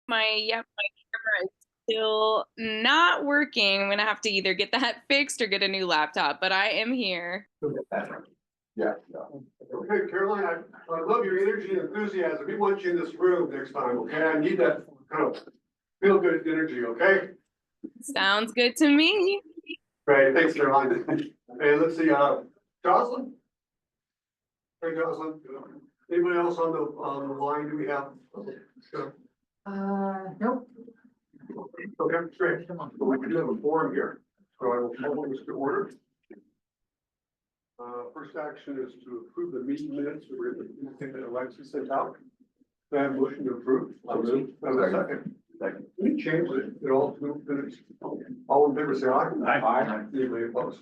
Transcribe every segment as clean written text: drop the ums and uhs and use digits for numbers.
My camera is still not working. I'm gonna have to either get that fixed or get a new laptop, but I am here. Yeah. Okay, Caroline, I love your energy and enthusiasm. We want you in this room next time, okay? I need that kind of feel good energy, okay? Sounds good to me. Great, thanks, Caroline. Hey, let's see, Jocelyn? Hey, Jocelyn, anybody else on the line? Do we have? Nope. Okay, great. We do have a forum here, so I will call this to order. First action is to approve the meeting minutes. We're going to take that Alexis sent out. Do I have a motion to approve? I'll move. Second. Any change at all to minutes? All in favor, say aye. Aye. Anybody opposed?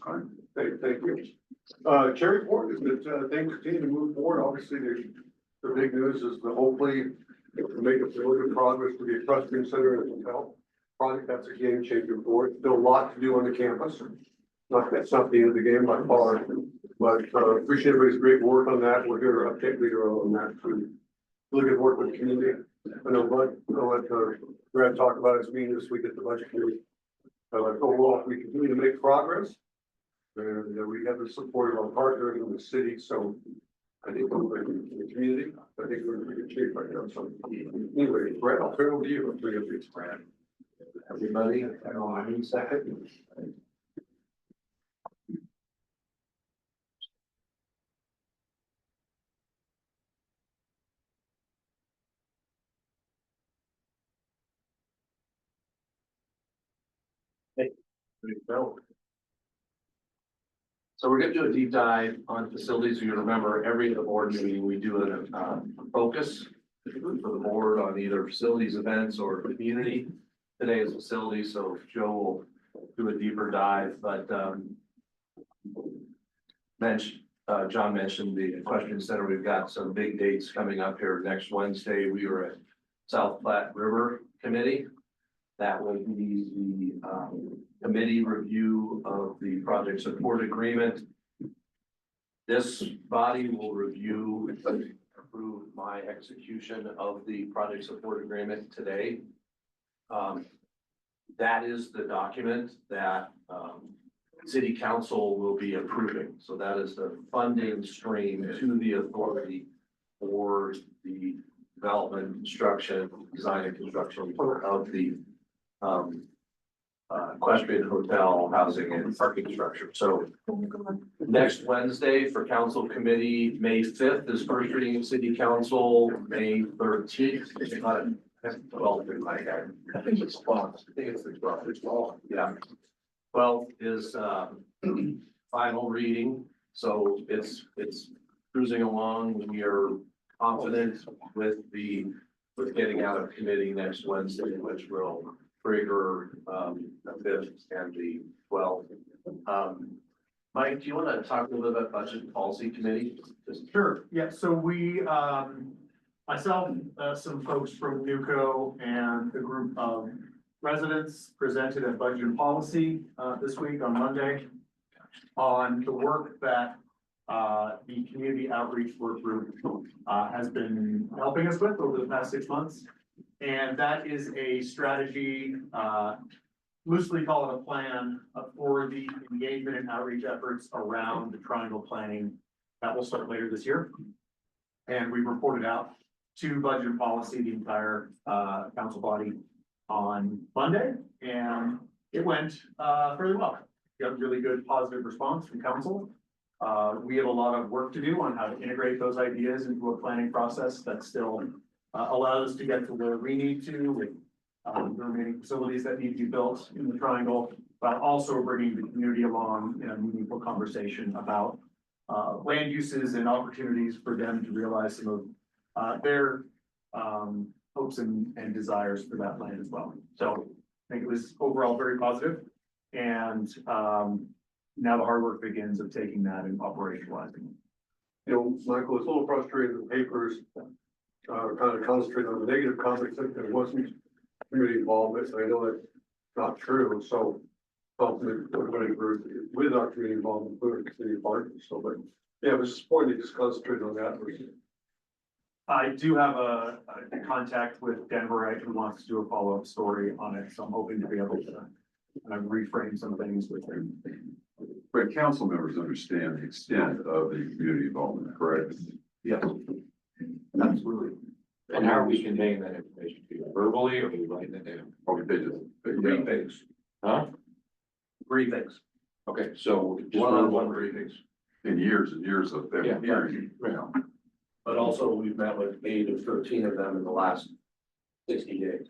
Thank you. Chair report is that things continue to move forward. Obviously, the big news is that hopefully we'll make a really good progress with the equestrian center and hotel project. That's a game changer for it. Still a lot to do on the campus. That's not the end of the game by far, but appreciate everybody's great work on that. We're here to update leader on that too. Really good work with the community. I know, but I'll let Brad talk about his meeting this week at the budget committee. Overall, we continue to make progress. And we have the support of our partner in the city, so I think we're in the community. I think we're in pretty good shape right now. So anyway, Brad, I'll turn it over to you. Brad. Everybody, I need a second. Hey, there you go. So we're going to do a deep dive on facilities. You remember every board meeting we do a focus for the board on either facilities, events, or community. Today is facilities, so Joe will do a deeper dive. But John mentioned the Equestrian Center. We've got some big dates coming up here. Next Wednesday, we are at South Platte River Committee. That will be the committee review of the project support agreement. This body will review and approve my execution of the project support agreement today. That is the document that city council will be approving. So that is the funding stream to the authority for the development, construction, design and construction of the equestrian hotel, housing and parking structure. So next Wednesday for council committee, May 5th is first reading of city council, May 13th. It's not a 12th in my head. I think it's 12th. I think it's the 12th. It's 12th. Yeah. 12th is final reading. So it's cruising along. We are confident with getting out of committee next Wednesday, which will trigger the 5th and the 12th. Mike, do you want to talk a little bit about budget and policy committee? Sure. Yeah. So we, myself, some folks from NUCO and a group of residents presented at budget and policy this week on Monday on the work that the community outreach work group has been helping us with over the past 6 months. And that is a strategy, loosely call it a plan for the engagement and outreach efforts around the triangle planning that will start later this year. And we reported out to budget and policy, the entire council body on Monday, and it went fairly well. We got a really good positive response from council. We have a lot of work to do on how to integrate those ideas into a planning process that still allows us to get to where we need to with the remaining facilities that need to be built in the triangle, but also bringing the community along in a meaningful conversation about land uses and opportunities for them to realize some of their hopes and desires for that land as well. So I think it was overall very positive, and now the hard work begins of taking that and operationalizing. You know, Michael, it's a little frustrating. The papers kind of concentrate on the negative comments that there wasn't community involvement. I know that's not true. So everybody with our community involvement, including community partners. So, but yeah, it was important to just concentrate on that. I do have a contact with Denverite who wants to do a follow-up story on it, so I'm hoping to be able to reframe some things with him. But council members understand the extent of the community involvement, correct? Yes. Absolutely. And how are we conveying that information to you? Verbally or are we writing it down? Or they just, Briefings, Huh? briefings, Okay, so just one-on-one verbal. briefings. in years and years of them Yeah. hearing, you know. But also, we've met with 8 of 13 of them in the last 60 days.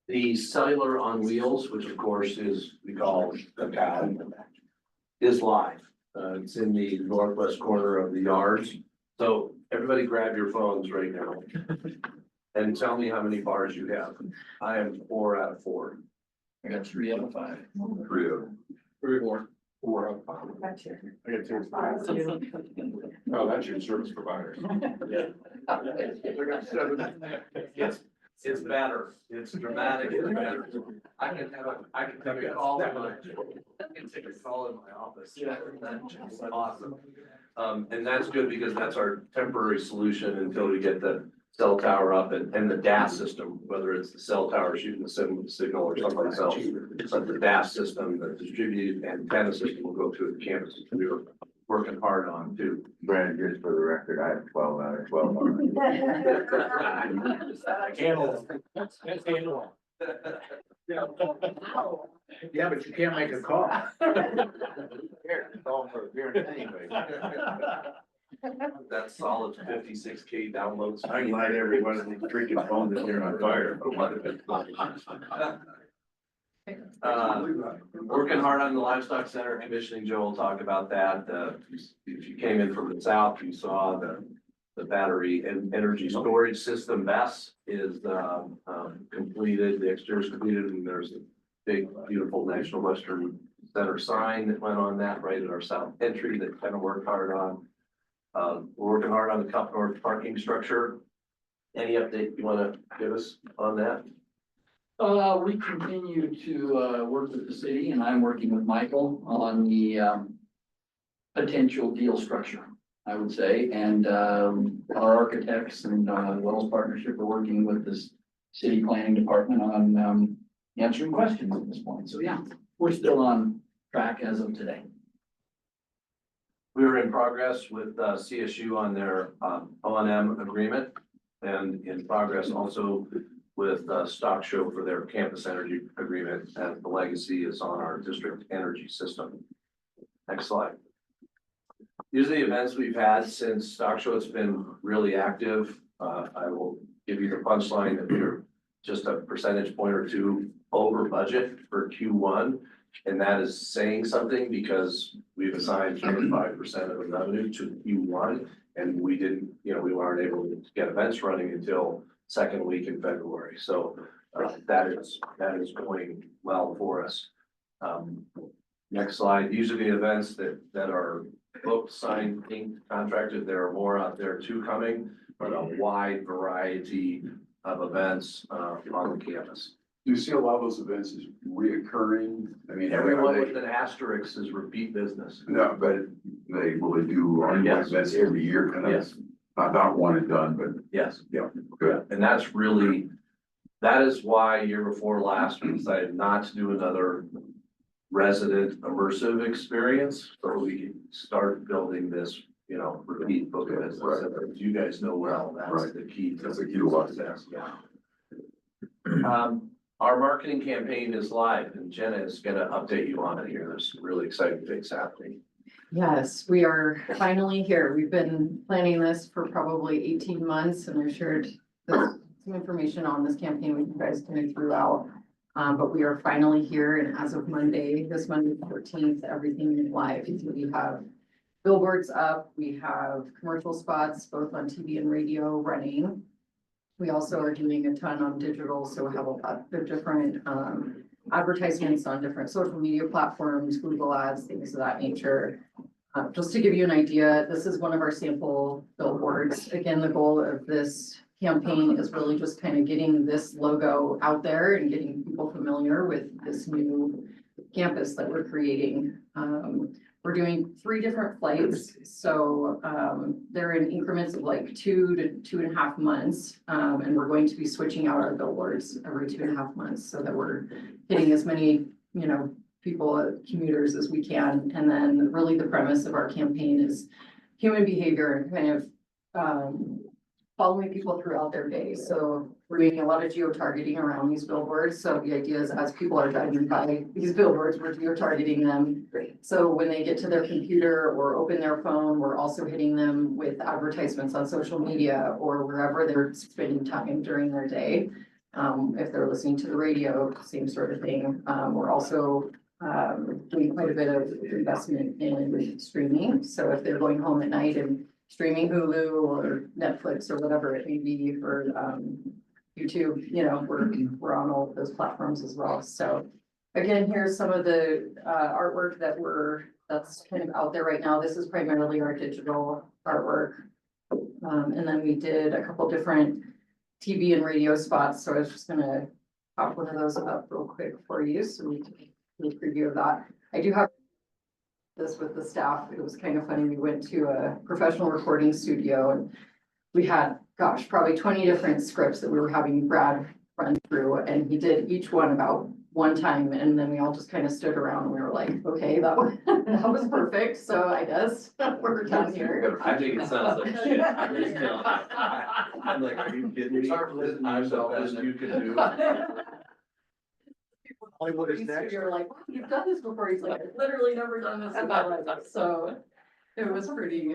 The cellular on wheels, which of course is, we call the cow, is live. It's in the northwest corner of the yards. So everybody grab your phones right now. And tell me how many bars you have. I am 4 out of 4. I got 3 out of 5. 3 of them. 3 or 4. 4 out of 5. I got 2. Oh, that's your service provider. Yeah. It's better. It's dramatic. It's better. I can take a call in my, office. Yeah. That's awesome. And that's good because that's our temporary solution until we get the cell tower up and the DAS system, whether it's the cell tower shooting the signal or something else. But the DAS system, the distributed antenna system will go to the campus. We were working hard on too. Brad, just for the record, I have 12 out of 12. That's handle. Yeah, but you can't make a call. Here, call for a beer anyway. That solid 56K downloads. I can light every one of these freaking phones that are on fire. Working hard on the livestock center commissioning, Joe will talk about that. If you came in from the south, you saw the battery and energy storage system. BESS is completed, the exterior is completed, and there's a big, beautiful National Western Center sign that went on that right at our south entry that kind of worked hard on. We're working hard on the Cup North parking structure. Any update you want to give us on that? We continue to, work with the city, and I'm working with Michael on the, potential deal structure, I would say. And, our architects and, Wells Partnership are working with this city planning department on, answering questions at this point. So yeah, we're still on track as of today. We were in progress with CSU on their O&M agreement and in progress also with Stock Show for their campus energy agreement, and the legacy is on our district energy system. Next slide. These are the events we've had since Stock Show. It's been really active. I will give you the punchline that we're just a percentage point or 2 over budget for Q1. And that is saying something because we've assigned 25% of the revenue to Q1. And we didn't, we weren't able to get events running until second week in February. So that is going well for us. Next slide. These are the events that are booked, signed, inked, contracted. There are more out there too coming, but a wide variety of events on the campus. Do you see a lot of those events as reoccurring? I mean, Everyone with an asterisk is repeat business. No, but will they do ongoing Yes. events every year, kind of? Yes. Not one and done, but Yes. yeah, good. And that is why year before last, we decided not to do another resident immersive experience. So we can start building this, repeat book of business. Right. As you guys know well, that's Right. the key. That's the key to a lot of success. Yeah. Our marketing campaign is live and Jenna is gonna update you on it here. There's some really exciting things happening. Yes, we are finally here. We've been planning this for probably 18 months and I've shared some information on this campaign with you guys coming throughout. But we are finally here, and as of this Monday, the 14th, everything is live. So we have billboards up, we have commercial spots, both on TV and radio running. We also are doing a ton on digital, so we have a lot of different advertisements on different social media platforms, Google ads, things of that nature. Just to give you an idea, this is one of our sample billboards. Again, the goal of this campaign is really just kind of getting this logo out there and getting people familiar with this new campus that we're creating. We're doing 3 different flights, so they're in increments of like 2 to 2.5 months. And we're going to be switching out our billboards every 2.5 months so that we're hitting as many, people, commuters as we can. And then really the premise of our campaign is human behavior and kind of following people throughout their day. So we're doing a lot of geo-targeting around these billboards. So the idea is as people are driving by these billboards, we're geo-targeting them. So when they get to their computer or open their phone, we're also hitting them with advertisements on social media or wherever they're spending time during their day. If they're listening to the radio, same sort of thing. We're also doing quite a bit of investment in streaming. So if they're going home at night and streaming Hulu or Netflix or whatever it may be, or YouTube, we're on all of those platforms as well. So again, here's some of the artwork that's kind of out there right now. This is primarily our digital artwork. And then we did a couple different TV and radio spots. So I was just gonna pop one of those up real quick for you so we can do a preview of that. I do have this with the staff. It was kind of funny. We went to a professional recording studio and we had, gosh, probably 20 different scripts that we were having Brad run through, and he did each one about 1 time. And then we all just kind of stood around and we were like, okay, that was perfect. So I guess we're done here. I think it sounds like shit. I'm just telling you. I'm like, are you kidding me? It's hard to listen to I'm the yourself, best isn't it? you can do. Hollywood is next. You're like, wow, you've done this before. He's like, I've literally never done this in my life. So it was pretty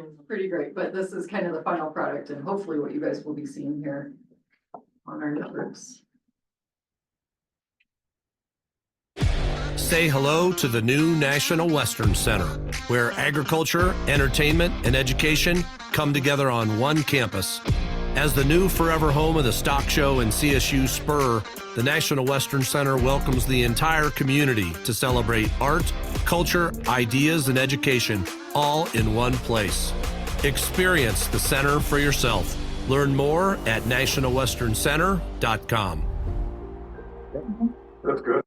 great. But this is kind of the final product and hopefully what you guys will be seeing here on our networks. Say hello to the new National Western Center, where agriculture, entertainment, and education come together on one campus. As the new forever home of the Stock Show and CSU Spur, the National Western Center welcomes the entire community to celebrate art, culture, ideas, and education, all in one place. Experience the center for yourself. Learn more at nationalwesterncenter.com. That's good.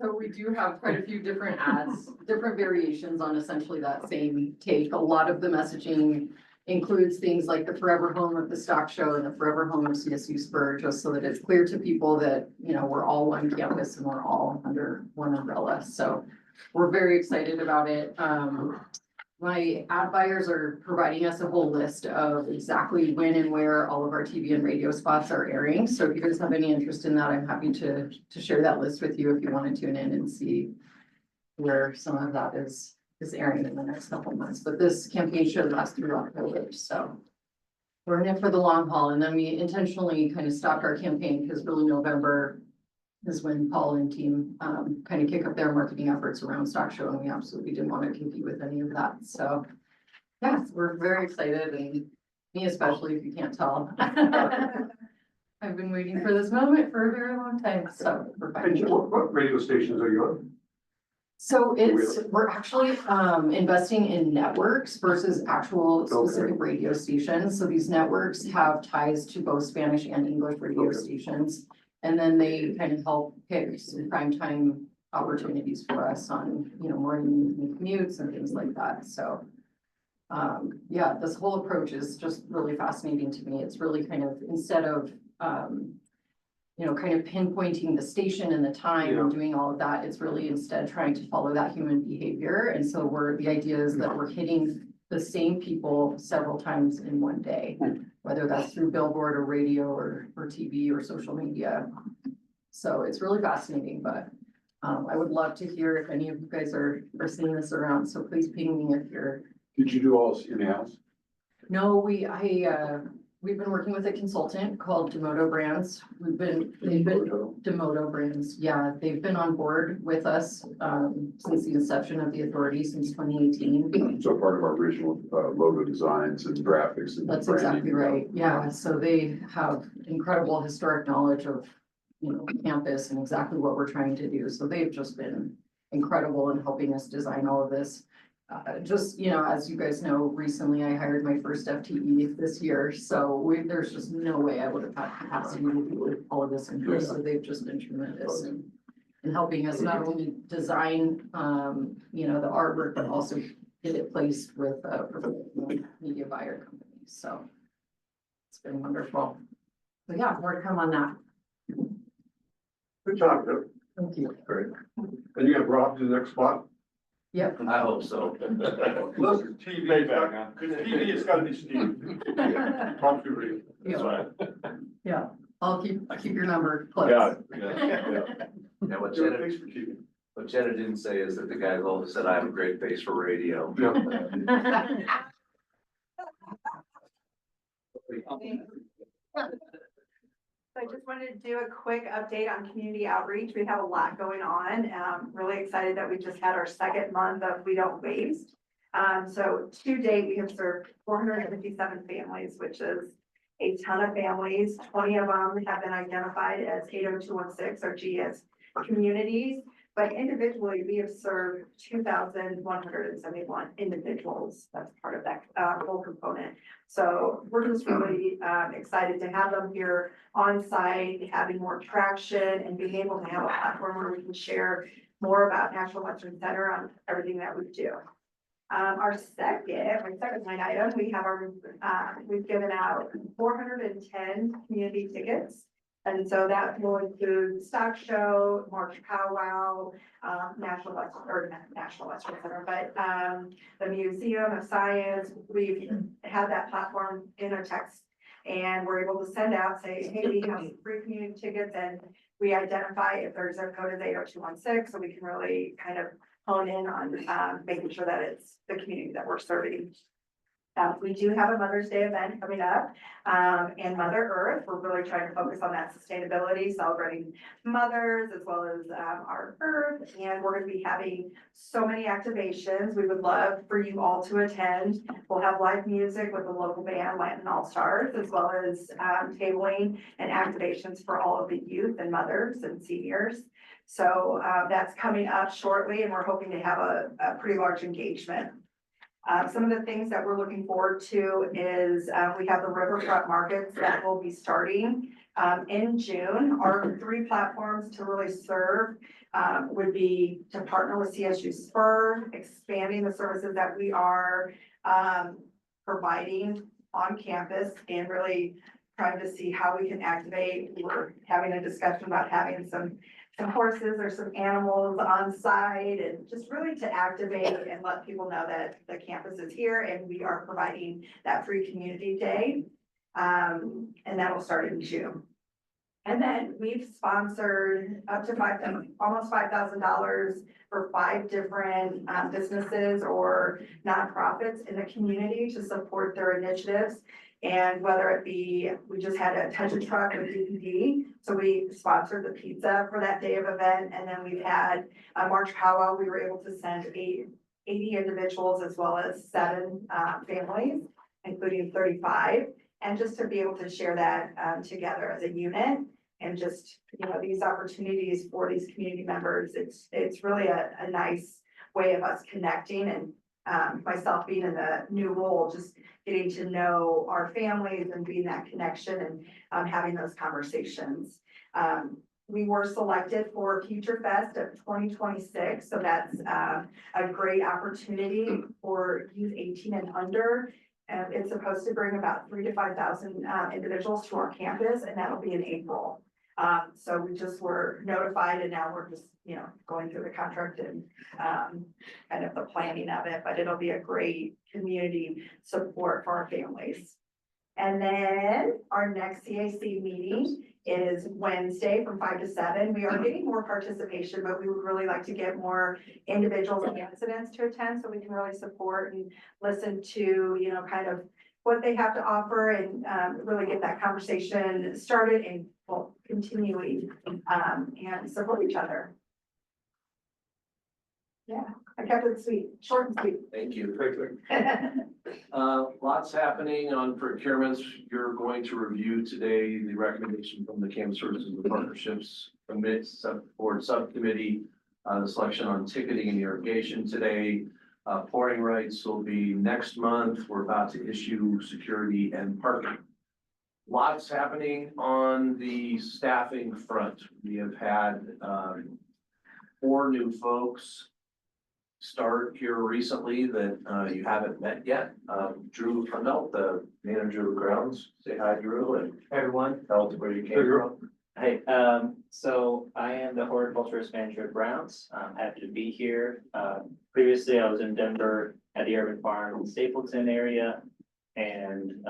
So we do have quite a few different ads, different variations on essentially that same take. A lot of the messaging includes things like the forever home of the Stock Show and the forever home of CSU Spur, just so that it's clear to people that, we're all one campus and we're all under one umbrella. So we're very excited about it. My ad buyers are providing us a whole list of exactly when and where all of our TV and radio spots are airing. So if you guys have any interest in that, I'm happy to share that list with you if you want to tune in and see where some of that is airing in the next couple of months. But this campaign should last through October, so we're in it for the long haul. And then we intentionally kind of stopped our campaign because really November is when Paul and team kind of kick up their marketing efforts around Stock Show, and we absolutely didn't want to compete with any of that. So yeah, we're very excited, and me especially, if you can't tell. I've been waiting for this moment for a very long time, so we're And fine. what radio stations are you on? So we're actually investing in networks versus actual specific radio stations. So these networks have ties to both Spanish and English radio stations. And then they kind of help pick some primetime opportunities for us on, morning commutes and things like that. So, yeah, this whole approach is just really fascinating to me. It's really kind of, instead of, kind of pinpointing the station and the time and doing all of that, it's really instead trying to follow that human behavior. And so the idea is that we're hitting the same people several times in one day, whether that's through billboard or radio or TV or social media. So it's really fascinating, but I would love to hear if any of you guys are seeing this around. So please ping me if you're. Did you do all this in-house? No, we've been working with a consultant called Demodo Brands. Demodo Brands. Yeah, they've been on board with us since the inception of the authority since 2018. So part of our original logo designs and graphics and That's branding. exactly right. Yeah, so they have incredible historic knowledge of, campus and exactly what we're trying to do. So they've just been incredible in helping us design all of this. just, as you guys know, recently I hired my first FTE this year, so there's just no way I would have had capacity to do all of this in place, so they've just been tremendous in helping us not only design, the artwork, but also get it placed with, media buyer companies, so it's been wonderful. So yeah, more to come on that. Good job, Joe. Thank you. Great. And you have Rob to the next spot? Yep. I hope so. Listen, TV, because TV has got to be Steve. Talk to you. That's right. Yeah, I'll keep your number close. Got it. Yeah. Yeah, what Do a Jenna, face for TV. what Jenna didn't say is that the guys all said I have a great face for radio. So I just wanted to do a quick update on community outreach. We have a lot going on. Really excited that we just had our second month of We Don't Waste. So to date, we have served 457 families, which is a ton of families. 20 of them have been identified as 80216 or GS communities. But individually, we have served 2,171 individuals. That's part of that whole component. So we're just really excited to have them here on site, having more traction and being able to have a platform where we can share more about National Western Center on everything that we do. My second line item, we have we've given out 410 community tickets. And so that will include stock show, March powwow, National Western Center, but the Museum of Science. We've had that platform in a text, and we're able to send out, say, hey, we have free community tickets, and we identify if their zip code is 80216, so we can really kind of hone in on making sure that it's the community that we're serving. We do have a Mother's Day event coming up, and Mother Earth. We're really trying to focus on that sustainability, celebrating mothers as well as our Earth. And we're going to be having so many activations. We would love for you all to attend. We'll have live music with the local band, Latin All Stars, as well as tabling and activations for all of the youth and mothers and seniors. So that's coming up shortly, and we're hoping to have a pretty large engagement. Some of the things that we're looking forward to is we have the riverfront markets that will be starting in June. Our 3 platforms to really serve would be to partner with CSU Spur, expanding the services that we are providing on campus, and really trying to see how we can activate. We're having a discussion about having some horses or some animals on site, and just really to activate and let people know that the campus is here and we are providing that free community day. And that will start in June. And then we've sponsored up to almost $5,000 for 5 different businesses or nonprofits in the community to support their initiatives. And whether it be, we just had a touch a truck with DPD, so we sponsored the pizza for that day of event. And then we've had a March powwow. We were able to send 80 individuals as well as 7 families, including 35. And just to be able to share that together as a unit, and just, these opportunities for these community members, it's really a nice way of us connecting, and myself being in the new role, just getting to know our families and being that connection and having those conversations. We were selected for Future Fest of 2026, so that's a great opportunity for youth 18 and under. It's supposed to bring about 3,000 to 5,000 individuals to our campus, and that'll be in April. So we just were notified, and now we're just, going through the contract and kind of the planning of it, but it'll be a great community support for our families. And then our next CAC meeting is Wednesday from 5 to 7. We are getting more participation, but we would really like to get more individuals and residents to attend, so we can really support and listen to, kind of what they have to offer, and really get that conversation started and continuing and support each other. Yeah, I kept it sweet, short and sweet. Thank you. Lots happening on procurements. You're going to review today the recommendation from the Campus Services and Partnerships Board Subcommittee, the selection on ticketing and irrigation today. Pouring rights will be next month. We're about to issue security and parking. Lots happening on the staffing front. We have had 4 new folks start here recently that you haven't met yet. Drew Fundelt, the manager of grounds. Say hi, Drew, and everyone. Tell us where you came from. Hey, so I am the horticulturist manager at Browns. I'm happy to be here. Previously, I was in Denver at the Urban Farm in Stapleton area. And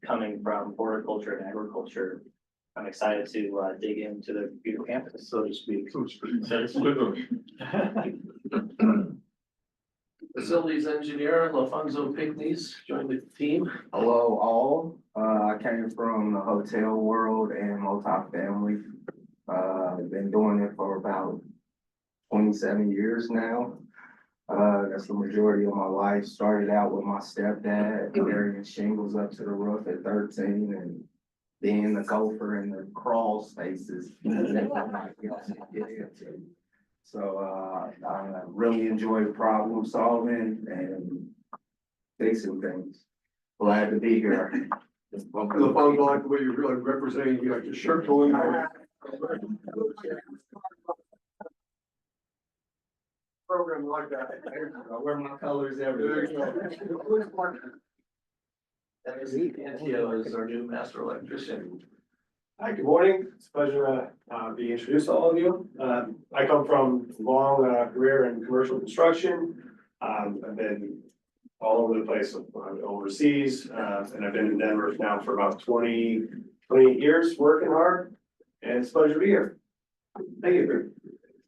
coming from horticulture and agriculture, I'm excited to dig into the beautiful campus, so to speak. Facilities engineer Lafonso Pigneys joined the team. Hello, all. I came from the hotel world and multifamily. I've been doing it for about 27 years now. That's the majority of my life. Started out with my stepdad, carrying shingles up to the roof at 13 and being the gopher in the crawl spaces. So I really enjoy problem solving and fixing things. Glad to be here. LaFonso, I like the way you're really representing, you like your shirt going on. Program like that. I wear my colors everywhere. Antio is our new master electrician. Hi, good morning. It's a pleasure to be introduced to all of you. I come from a long career in commercial construction. I've been all over the place, overseas, and I've been in Denver now for about 28 years, working hard, and it's a pleasure to be here. Thank you.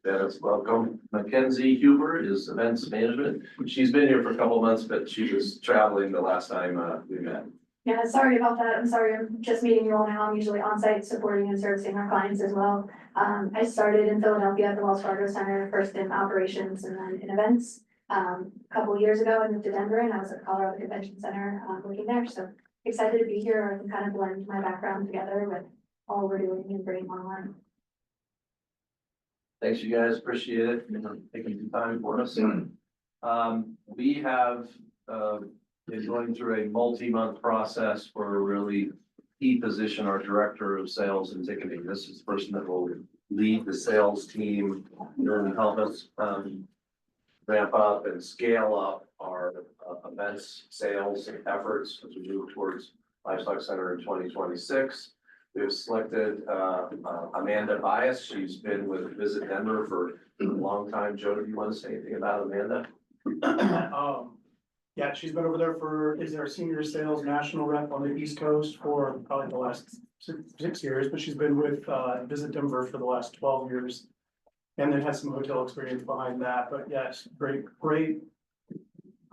Dennis, welcome. Mackenzie Huber is events management. She's been here for a couple of months, but she was traveling the last time we met. Yeah, sorry about that. I'm sorry, I'm just meeting you all now. I'm usually on site supporting and servicing our clients as well. I started in Philadelphia at the Wells Fargo Center, first in operations and then in events. A couple of years ago, I moved to Denver and I was at Colorado Convention Center working there. So excited to be here. I can kind of blend my background together with all we're doing and bringing online. Thanks, you guys. Appreciate it. Taking some time for us. We have been going through a multi-month process for a really key position, our director of sales and ticketing. This is the person that will lead the sales team and help us ramp up and scale up our events sales efforts as we move towards Livestock Center in 2026. We've selected Amanda Bias. She's been with Visit Denver for a long time. Joe, do you want to say anything about Amanda? Yeah, she's been over there is our senior sales national rep on the East Coast for probably the last six years, but she's been with Visit Denver for the last 12 years. And then has some hotel experience behind that, but yes, great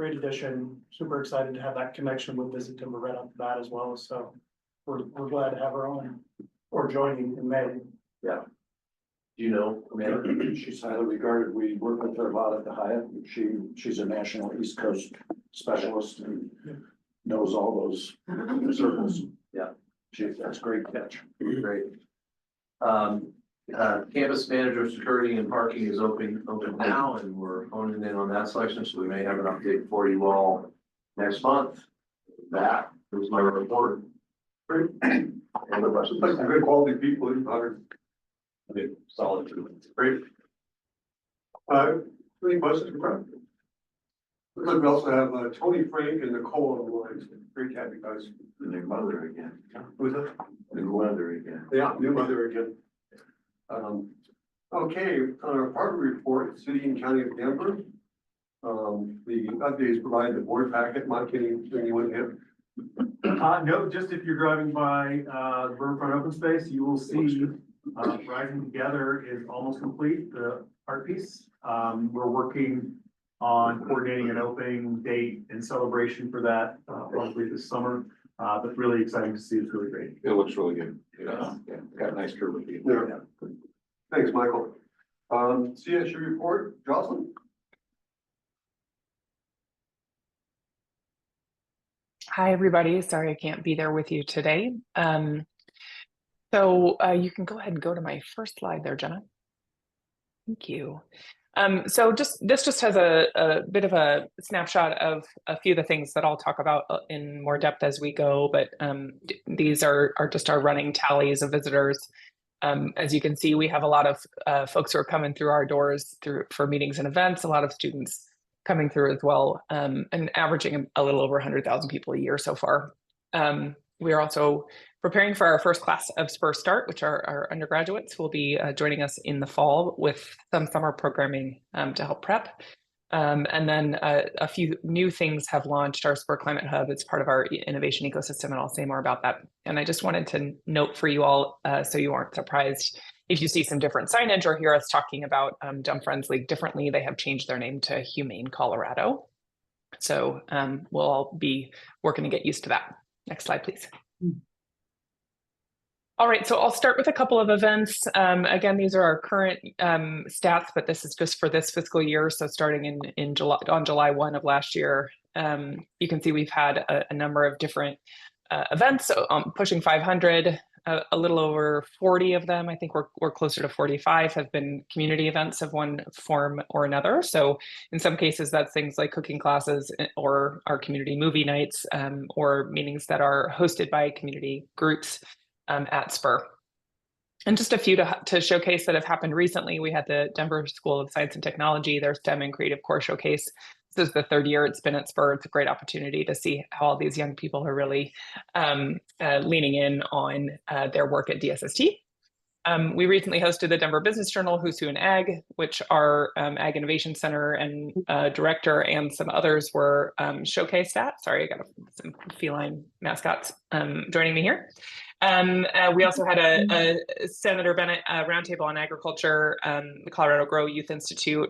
addition. Super excited to have that connection with Visit Denver right off the bat as well, so. We're glad to have her on or joining in May. Yeah. Do you know Amanda? She's highly regarded. We work with her a lot at the Hyatt. She's a national East Coast specialist and knows all those circles. Yeah. That's a great catch. Great. Campus manager of security and parking is open now, and we're honing in on that selection, so we may have an update for you all next month. That is my report. Great. Good quality people in Hunter. Okay, solid. Great. 3 buses in front. Looks like we also have Tony Frank and Nicole on the lines. Great happy guys. The new mother again. Who's that? The new mother again. Yeah, new mother again. Okay, on our partner report, City and County of Denver. The updates provided the board packet. Mike, anyone here? No, just if you're driving by, the Riverfront Open Space, you will see, Rising Together is almost complete, the art piece. We're working on coordinating an opening date and celebration for that, probably this summer. But really exciting to see. It's really great. It looks really good. Yeah, got a nice curve of people. Yeah. Thanks, Michael. CSU report, Jocelyn? Hi, everybody. Sorry I can't be there with you today. So you can go ahead and go to my first slide there, Jenna. Thank you. So this just has a bit of a snapshot of a few of the things that I'll talk about in more depth as we go, but these are just our running tallies of visitors. As you can see, we have a lot of folks who are coming through our doors for meetings and events, a lot of students coming through as well, and averaging a little over 100,000 people a year so far. We are also preparing for our first class of Spur Start, which our undergraduates will be joining us in the fall with some summer programming to help prep. And then a few new things have launched. Our Spur Climate Hub, it's part of our innovation ecosystem, and I'll say more about that. And I just wanted to note for you all, so you aren't surprised if you see some different signage or hear us talking about Dumb Friends League differently. They have changed their name to Humane Colorado. So we'll all be working to get used to that. Next slide, please. All right, so I'll start with a couple of events. Again, these are our current stats, but this is just for this fiscal year. So starting in July, on July 1 of last year, you can see we've had a number of different events, so, pushing 500. A little over 40 of them, I think we're closer to 45, have been community events of one form or another. So in some cases, that's things like cooking classes or our community movie nights, or meetings that are hosted by community groups at Spur. And just a few to showcase that have happened recently. We had the Denver School of Science and Technology, their STEM and Creative Core Showcase. This is the third year it's been at Spur. It's a great opportunity to see how all these young people are really leaning in on their work at DSST. We recently hosted the Denver Business Journal, Who's Who in Ag, which our Ag Innovation Center and director and some others were showcased at. Sorry, I got some feline mascots joining me here. We also had a Senator Bennett roundtable on agriculture. The Colorado Grow Youth Institute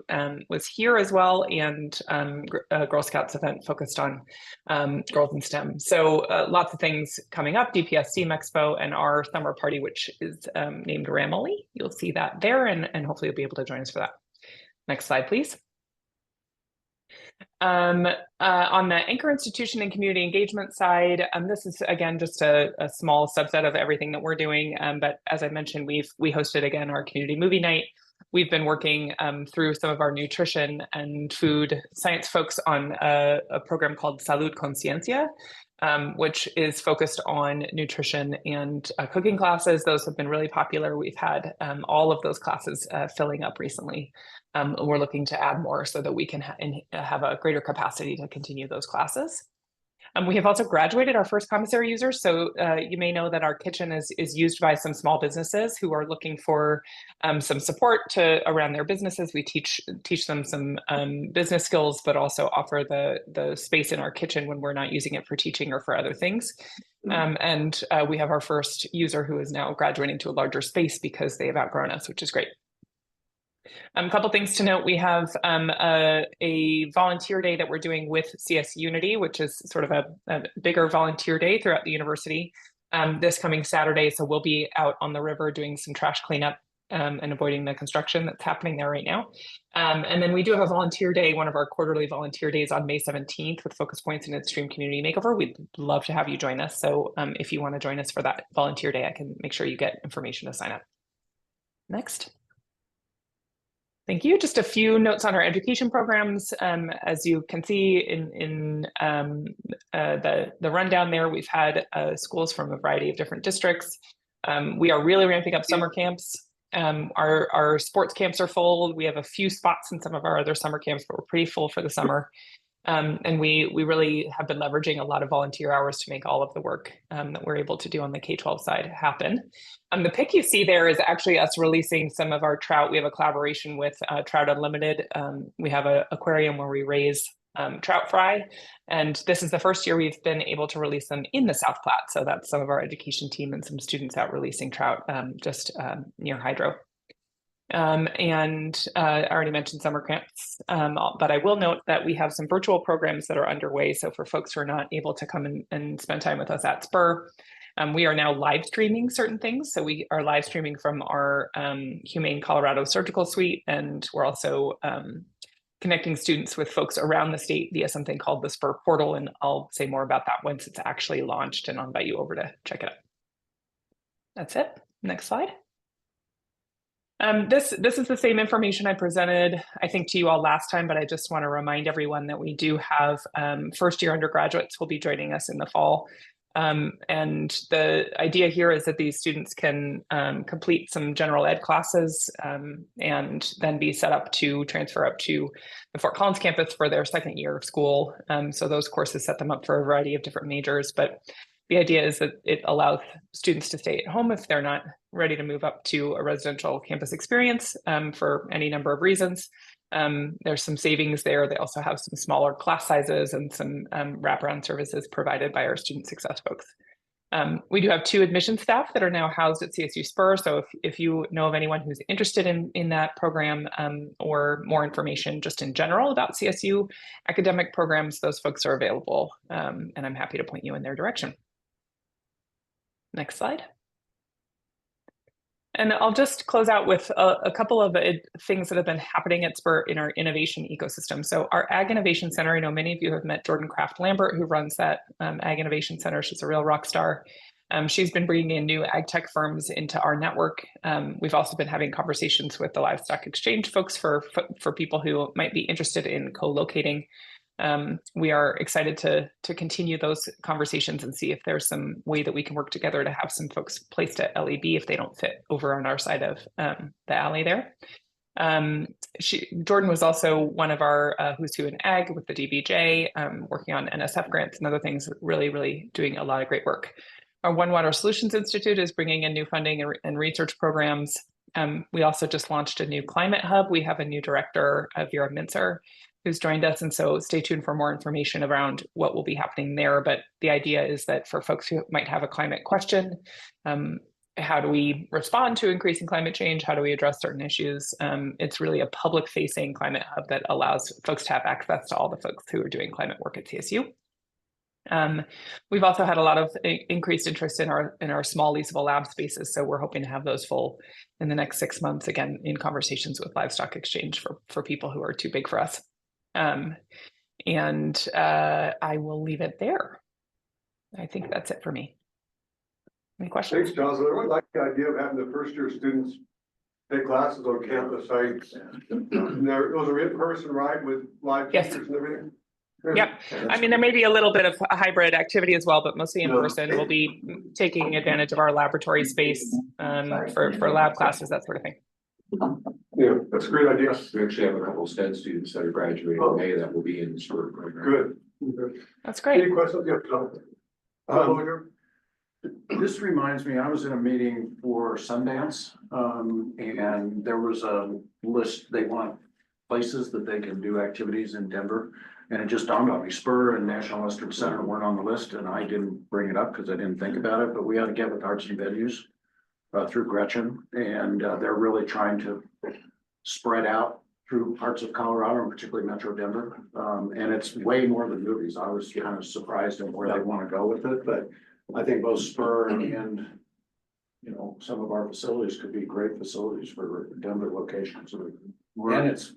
was here as well, and a Girl Scouts event focused on girls in STEM. So lots of things coming up, DPS STEAM Expo and our summer party, which is named Ramily. You'll see that there, and hopefully you'll be able to join us for that. Next slide, please. On the anchor institution and community engagement side, this is again just a small subset of everything that we're doing. But as I mentioned, we hosted again our community movie night. We've been working through some of our nutrition and food science folks on a program called Salud Conciencia, which is focused on nutrition and cooking classes. Those have been really popular. We've had all of those classes filling up recently. We're looking to add more so that we can have a greater capacity to continue those classes. We have also graduated our first commissary users. So you may know that our kitchen is used by some small businesses who are looking for some support around their businesses. We teach them some business skills, but also offer the space in our kitchen when we're not using it for teaching or for other things. And we have our first user who is now graduating to a larger space because they have outgrown us, which is great. A couple things to note. We have a volunteer day that we're doing with CS Unity, which is sort of a bigger volunteer day throughout the university this coming Saturday. So we'll be out on the river doing some trash cleanup and avoiding the construction that's happening there right now. And then we do have a volunteer day, one of our quarterly volunteer days on May 17th with focus points in Extreme Community Makeover. We'd love to have you join us. So if you want to join us for that volunteer day, I can make sure you get information to sign up. Next. Thank you. Just a few notes on our education programs. As you can see in the rundown there, we've had schools from a variety of different districts. We are really ramping up summer camps. Our sports camps are full. We have a few spots in some of our other summer camps, but we're pretty full for the summer. And we really have been leveraging a lot of volunteer hours to make all of the work that we're able to do on the K-12 side happen. The pic you see there is actually us releasing some of our trout. We have a collaboration with Trout Unlimited. We have an aquarium where we raise trout fry. And this is the first year we've been able to release them in the South Platte. So that's some of our education team and some students out releasing trout just near Hydro. And I already mentioned summer camps, but I will note that we have some virtual programs that are underway. So for folks who are not able to come and spend time with us at Spur, we are now live streaming certain things. So we are live streaming from our Humane Colorado Surgical Suite, and we're also connecting students with folks around the state via something called the Spur Portal. And I'll say more about that once it's actually launched, and I'll invite you over to check it out. That's it. Next slide. This is the same information I presented, I think, to you all last time, but I just want to remind everyone that we do have first-year undergraduates will be joining us in the fall. And the idea here is that these students can complete some general ed classes and then be set up to transfer up to the Fort Collins campus for their second year of school. So those courses set them up for a variety of different majors, but the idea is that it allows students to stay at home if they're not ready to move up to a residential campus experience for any number of reasons. There's some savings there. They also have some smaller class sizes and some wraparound services provided by our student success folks. We do have 2 admission staff that are now housed at CSU Spur. So if you know of anyone who's interested in that program or more information just in general about CSU academic programs, those folks are available. And I'm happy to point you in their direction. Next slide. And I'll just close out with a couple of things that have been happening at Spur in our innovation ecosystem. So our Ag Innovation Center, I know many of you have met Jordan Kraft Lambert, who runs that Ag Innovation Center. She's a real rock star. She's been bringing in new ag tech firms into our network. We've also been having conversations with the Livestock Exchange folks for people who might be interested in co-locating. We are excited to continue those conversations and see if there's some way that we can work together to have some folks placed at LEB if they don't fit over on our side of the alley there. Jordan was also one of our Who's Who in Ag with the DBJ, working on NSF grants and other things, really doing a lot of great work. Our One Water Solutions Institute is bringing in new funding and research programs. We also just launched a new climate hub. We have a new director, Vera Mintzer, who's joined us. And so stay tuned for more information around what will be happening there. But the idea is that for folks who might have a climate question, how do we respond to increasing climate change? How do we address certain issues? It's really a public facing climate hub that allows folks to have access to all the folks who are doing climate work at CSU. We've also had a lot of increased interest in our small leasable lab spaces. So we're hoping to have those full in the next 6 months, again, in conversations with Livestock Exchange for people who are too big for us. I will leave it there. I think that's it for me. Any questions? Thanks, Johnson. I really like the idea of having the first year students take classes on campus. Those are in person, right? With live teachers and everything? Yep. I mean, there may be a little bit of a hybrid activity as well, but mostly in person. We'll be taking advantage of our laboratory space for lab classes, that sort of thing. Yeah, that's a great idea. We actually have a couple of STEM students that are graduating in May that will be in the Spur program. Good. That's great. Any questions? This reminds me, I was in a meeting for Sundance, and there was a list, they want places that they can do activities in Denver. And it just dawned on me, Spur and National Western Center weren't on the list, and I didn't bring it up because I didn't think about it, but we ought to get with Arts and Venues through Gretchen, and they're really trying to spread out through parts of Colorado, and particularly Metro Denver. And it's way more than movies. I was kind of surprised at where they want to go with it, but I think both Spur and some of our facilities could be great facilities for Denver locations. And it's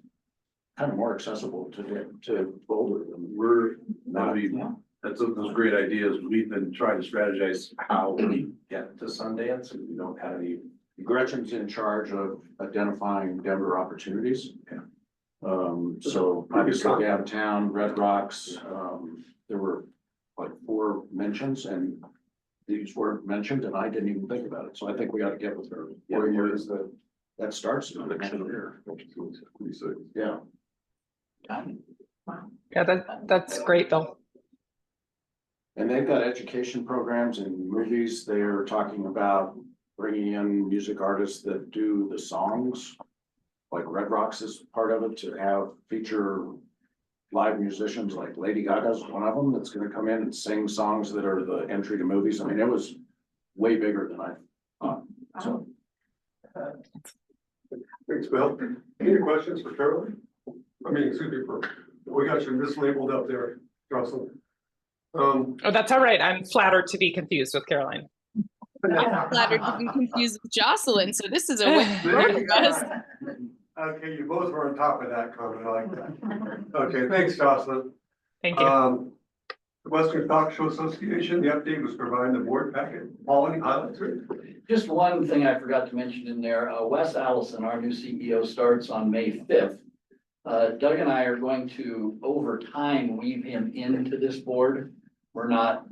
kind of more accessible to Boulder than We're not even, that's those great ideas. We've been trying to strategize how we get to Sundance, and we don't have any. Gretchen's in charge of identifying Denver opportunities. So obviously downtown, Red Rocks, there were like 4 mentions, and these weren't mentioned, and I didn't even think about it. So I think we ought to get with her. What year is that? That starts in the next year. Yeah. Yeah, that's great, Bill. And they've got education programs and movies. They're talking about bringing in music artists that do the songs. Like Red Rocks is part of it, to have feature live musicians, like Lady Gaga's one of them that's gonna come in and sing songs that are the entry to movies. I mean, it was way bigger than I thought, so. Thanks, Bill. Any questions for Carolyn? Excuse me, we got you mislabeled up there, Jocelyn. Oh, that's all right. I'm flattered to be confused with Caroline. I'm flattered to be confused with Jocelyn, so this is a win for both of us. Okay, you both were on top of that comment. I like that. Okay, thanks, Jocelyn. Thank you. The Western Talk Show Association, the update was provided in the board packet. Paul, any highlights? Just one thing I forgot to mention in there, Wes Allison, our new CEO, starts on May 5th. Doug and I are going to, over time, weave him into this board. We're not,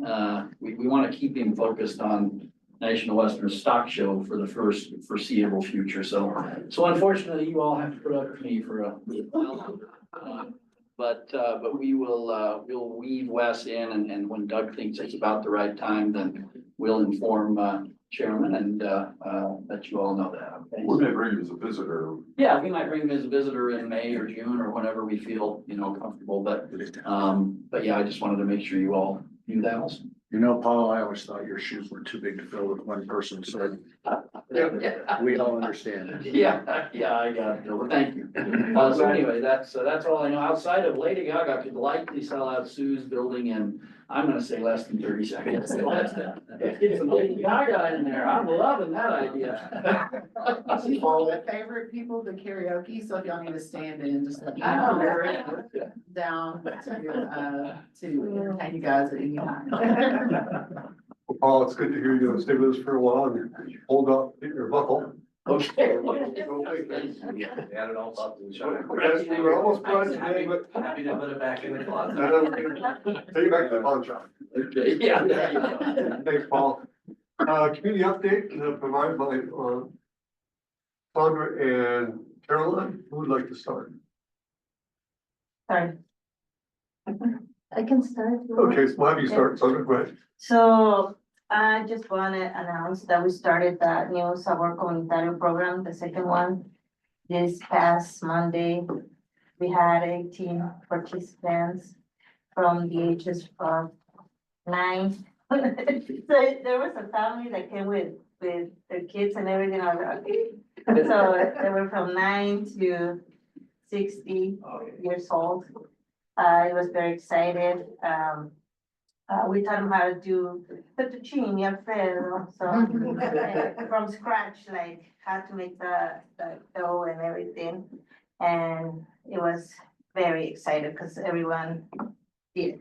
we want to keep him focused on National Western Stock Show for the first foreseeable future. So unfortunately, you all have to put up with me for a while. But we will, we'll weave Wes in, and when Doug thinks it's about the right time, then we'll inform, Chairman and, let you all know that. Okay? We're gonna bring him as a visitor. Yeah, we might bring him as a visitor in May or June or whenever we feel, comfortable, but yeah, I just wanted to make sure you all knew that also. You know, Paul, I always thought your shoes were too big to fill with one person, so we all understand. Yeah, I got it. Well, thank you. So anyway, that's all I know. Outside of Lady Gaga could likely sell out Sue's building in, I'm gonna say less than 30 seconds. Get some Lady Gaga in there. I'm loving that idea. My favorite people to karaoke, so if y'all need to stand in, just let me know. We're down to entertain you guys at any time. Well, Paul, it's good to hear you stay with us for a while and hold up your buckle. Okay. Add it all up to each other. We're almost done today, but Happy to put it back in the closet. take it back to the pawn shop. Okay, yeah, there you go. Thanks, Paul. Community update provided by Sandra and Caroline. Who would like to start? Sorry. I can start. Okay, so why don't you start, Sandra, go ahead. So I just want to announce that we started the new Sabor Comunitario program, the second one, this past Monday. We had 18 participants from the ages of 9. So there was a family that came with their kids and everything. I was like, okay. So they were from 9 to 60 years old. It was very excited. We taught them how to do fettuccine Alfredo, so from scratch, like how to make the dough and everything. And it was very excited because everyone did.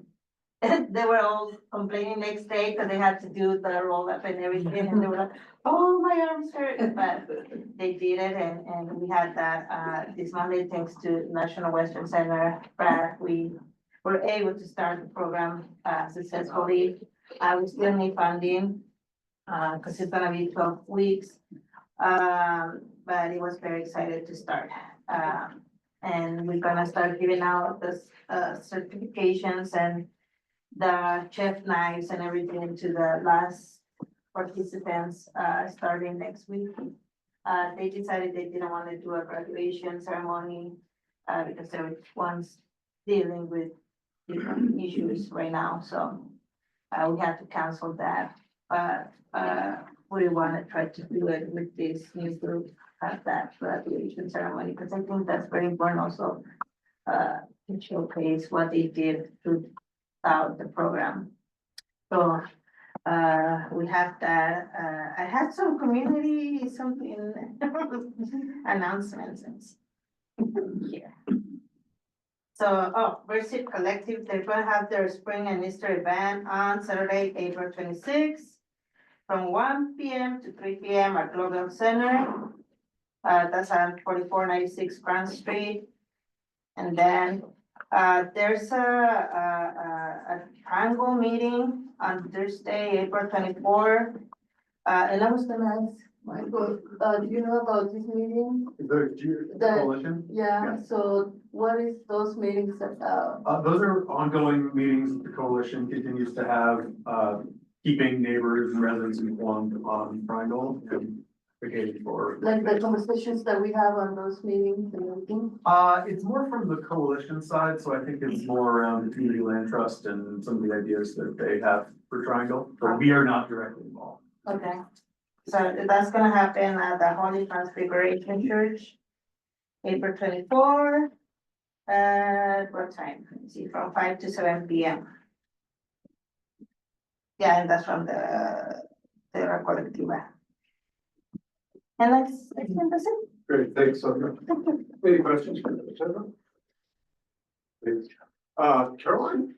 They were all complaining next day because they had to do the roll up and everything, and they were like, oh, my arms hurt, but they did it, and we had that this Monday, thanks to National Western Center. We were able to start the program successfully. We still need funding because it's gonna be 12 weeks. But it was very excited to start. And we're gonna start giving out the certifications and the chef knives and everything to the last participants starting next week. They decided they didn't want to do a graduation ceremony because everyone's dealing with different issues right now, so we had to cancel that. But we want to try to do it with this new group at that graduation ceremony, because I think that's very important also to showcase what they did throughout the program. So we have that. I had some community announcements here. So, Worship Collective, they're gonna have their spring and Easter event on Saturday, April 26th, from 1 p.m. to 3 p.m. at Global Center. That's on 4496 Grand Street. And then there's a triangle meeting on Thursday, April 24th. And I was gonna ask Michael, do you know about this meeting? The coalition? Yeah, so what is those meetings about? Those are ongoing meetings that the coalition continues to have, keeping neighbors and residents informed on Triangle and advocating for. Like the conversations that we have on those meetings and everything? It's more from the coalition side, so I think it's more around the community land trust and some of the ideas that they have for Triangle, but we are not directly involved. Okay, so that's gonna happen at the Holy Transfiguration Church, April 24. What time? Let's see, from 5 to 7 p.m. Yeah, and that's from the Colectiva. And that's it. Great, thanks, Sandra. Any questions for Sandra? Caroline?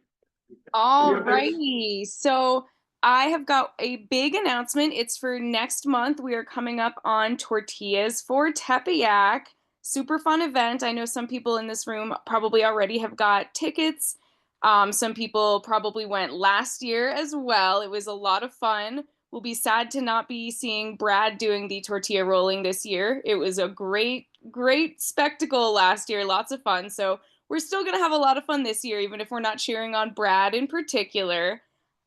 All updates? righty. So I have got a big announcement. It's for next month. We are coming up on Tortillas for Tepeyac. Super fun event. I know some people in this room probably already have got tickets. Some people probably went last year as well. It was a lot of fun. We'll be sad to not be seeing Brad doing the tortilla rolling this year. It was a great spectacle last year. Lots of fun. So we're still going to have a lot of fun this year, even if we're not cheering on Brad in particular.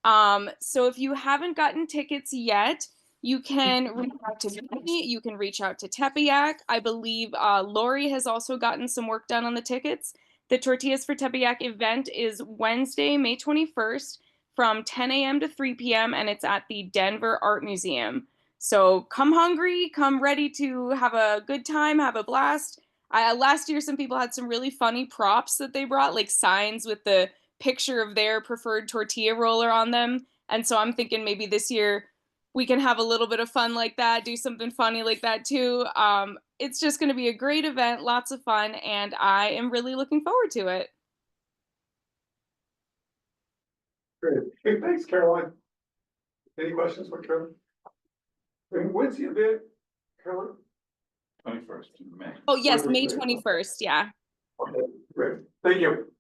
So if you haven't gotten tickets yet, you can reach out to me. You can reach out to Tepeyac. I believe Lori has also gotten some work done on the tickets. The Tortillas for Tepeyac event is Wednesday, May 21st from 10 a.m. to 3 p.m. and it's at the Denver Art Museum. So come hungry, come ready to have a good time, have a blast. Last year, some people had some really funny props that they brought, like signs with the picture of their preferred tortilla roller on them. And so I'm thinking maybe this year we can have a little bit of fun like that, do something funny like that too. It's just going to be a great event, lots of fun, and I am really looking forward to it. Great. Hey, thanks, Caroline. Any questions for Caroline? And when's the event, Caroline? 21st of May. Oh, yes, May 21st. Yeah. Okay, great. Thank you.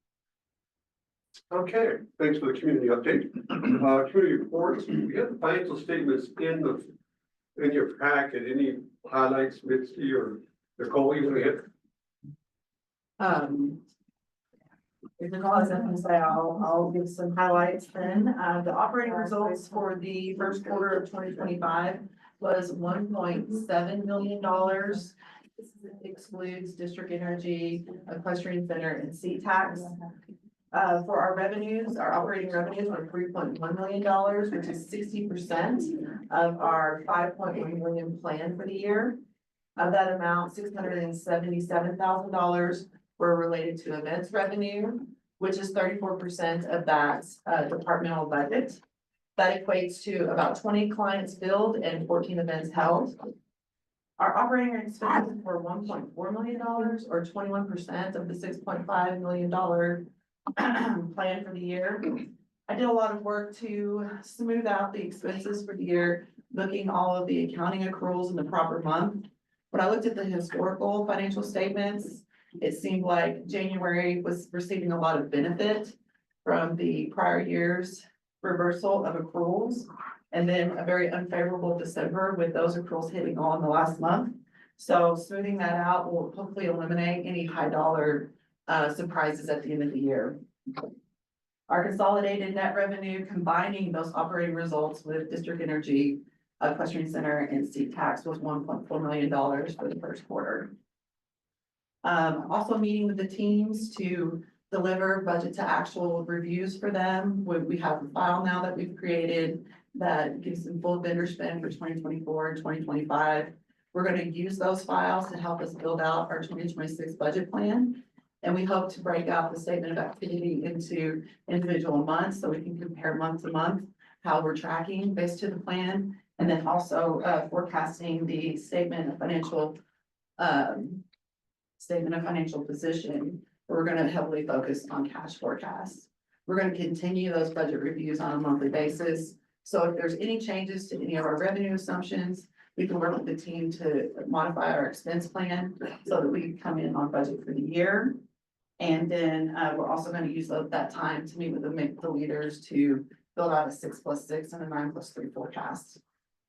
Okay, thanks for the community update. Community reports, we have the financial statements in your packet. Any highlights, Mitzi or Nicole, you want to hit? If Nicole has something to say, I'll give some highlights then. The operating results for the first quarter of 2025 was $1.7 million. This excludes district energy, equestrian center, and seat tax. For our revenues, our operating revenues were $3.1 million, which is 60% of our $5.1 million plan for the year. Of that amount, $677,000 were related to events revenue, which is 34% of that departmental budget. That equates to about 20 clients billed and 14 events held. Our operating expenses were $1.4 million or 21% of the $6.5 million plan for the year. I did a lot of work to smooth out the expenses for the year, booking all of the accounting accruals in the proper month. When I looked at the historical financial statements, it seemed like January was receiving a lot of benefit from the prior year's reversal of accruals, and then a very unfavorable December with those accruals hitting all in the last month. So smoothing that out will hopefully eliminate any high dollar surprises at the end of the year. Our consolidated net revenue, combining those operating results with district energy, equestrian center, and seat tax, was $1.4 million for the first quarter. Also meeting with the teams to deliver budget to actual reviews for them. We have a file now that we've created that gives them full vendor spend for 2024 and 2025. We're going to use those files to help us build out our 2026 budget plan. And we hope to break out the statement of activity into individual months so we can compare month to month how we're tracking based to the plan. And then also forecasting the statement of financial position. We're going to heavily focus on cash forecasts. We're going to continue those budget reviews on a monthly basis. So if there's any changes to any of our revenue assumptions, we can work with the team to modify our expense plan so that we can come in on budget for the year. And then we're also going to use that time to meet with the leaders to build out a 6+6 and a 9+3 forecast.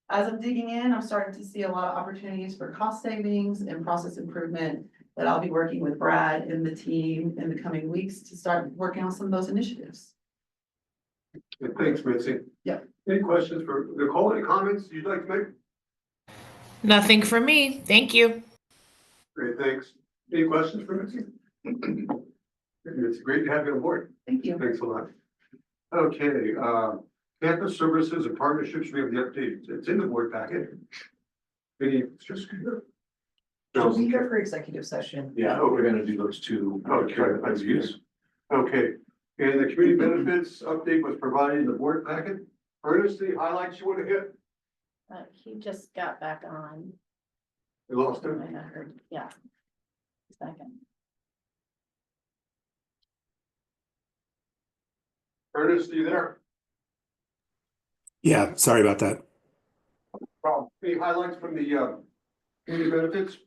As I'm digging in, I'm starting to see a lot of opportunities for cost savings and process improvement that I'll be working with Brad and the team in the coming weeks to start working on some of those initiatives. Thanks, Mitzi. Yeah. Any questions for Nicole? Any comments you'd like to make? Nothing for me. Thank you. Great, thanks. Any questions for Mitzi? It's great to have you on board. Thank you. Thanks a lot. Okay, campus services and partnerships, we have the update. It's in the board packet. Any, just. We'll be here for executive session. Yeah, we're gonna do those two. Okay, that's good. Okay, and the community benefits update was provided in the board packet. Ernest, any highlights you want to hit? He just got back on. We lost him. I heard, yeah. Second. Ernest, are you there? Yeah, sorry about that. Problem. Any highlights from the community benefits?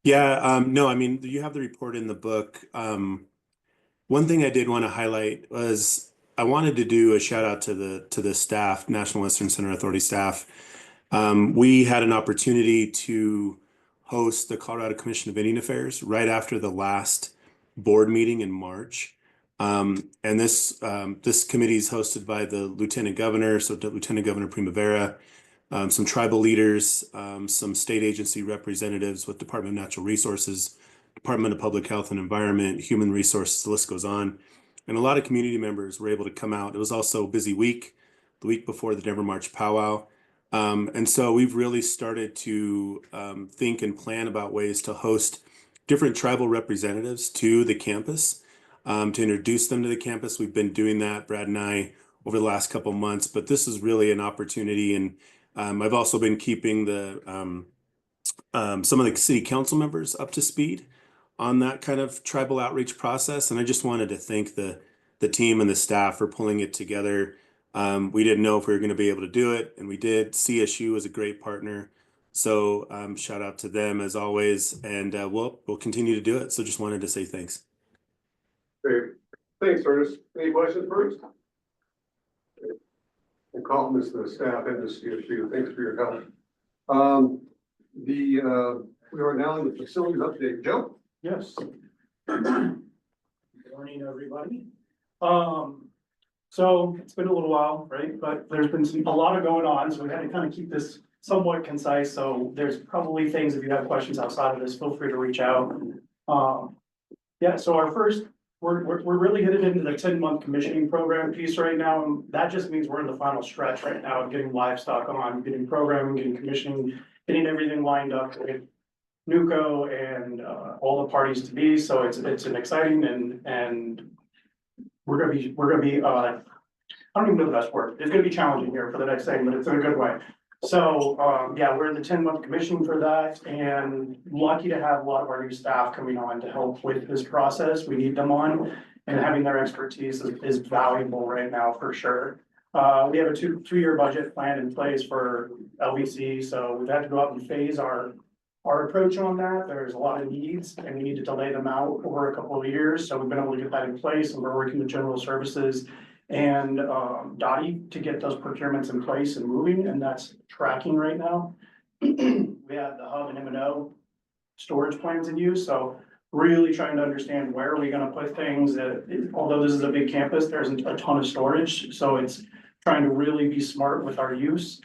Yeah, no, I mean, you have the report in the book. One thing I did want to highlight was I wanted to do a shout out to the staff, National Western Center Authority staff. We had an opportunity to host the Colorado Commission of Indian Affairs right after the last board meeting in March. And this committee is hosted by the Lieutenant Governor, so Lieutenant Governor Primavera, some tribal leaders, some state agency representatives with Department of Natural Resources, Department of Public Health and Environment, Human Resources, the list goes on. And a lot of community members were able to come out. It was also a busy week, the week before the Denver March powwow. And so we've really started to think and plan about ways to host different tribal representatives to the campus, to introduce them to the campus. We've been doing that, Brad and I, over the last couple of months, but this is really an opportunity. And I've also been keeping some of the city council members up to speed on that kind of tribal outreach process. And I just wanted to thank the team and the staff for pulling it together. We didn't know if we were going to be able to do it, and we did. CSU was a great partner. So shout out to them as always, and we'll continue to do it. So just wanted to say thanks. Great. Thanks, Ernest. Any questions first? And compliments to the staff and the CSU. Thanks for your help. We are now in the facilities update. Joe? Yes. Good morning, everybody. So it's been a little while, right? But there's been a lot of going on, so we had to kind of keep this somewhat concise. So there's probably things, if you have questions outside of this, feel free to reach out. Yeah, so our first, we're really headed into the 10-month commissioning program piece right now. And that just means we're in the final stretch right now of getting livestock on, getting programming, getting commissioning, getting everything lined up with NWC and all the parties to be. So it's an exciting and we're gonna be I don't even know the best word. It's gonna be challenging here for the next thing, but it's in a good way. So yeah, we're in the 10-month commissioning for that, and lucky to have a lot of our new staff coming on to help with this process. We need them on, and having their expertise is valuable right now for sure. We have a two-year budget plan in place for LVC, so we've had to go out and phase our approach on that. There's a lot of needs, and we needed to lay them out over a couple of years. So we've been able to get that in place, and we're working with General Services and Dottie to get those procurements in place and moving, and that's tracking right now. We have the hub and M&O storage plans in use, so really trying to understand where are we gonna put things. Although this is a big campus, there's a ton of storage, so it's trying to really be smart with our use.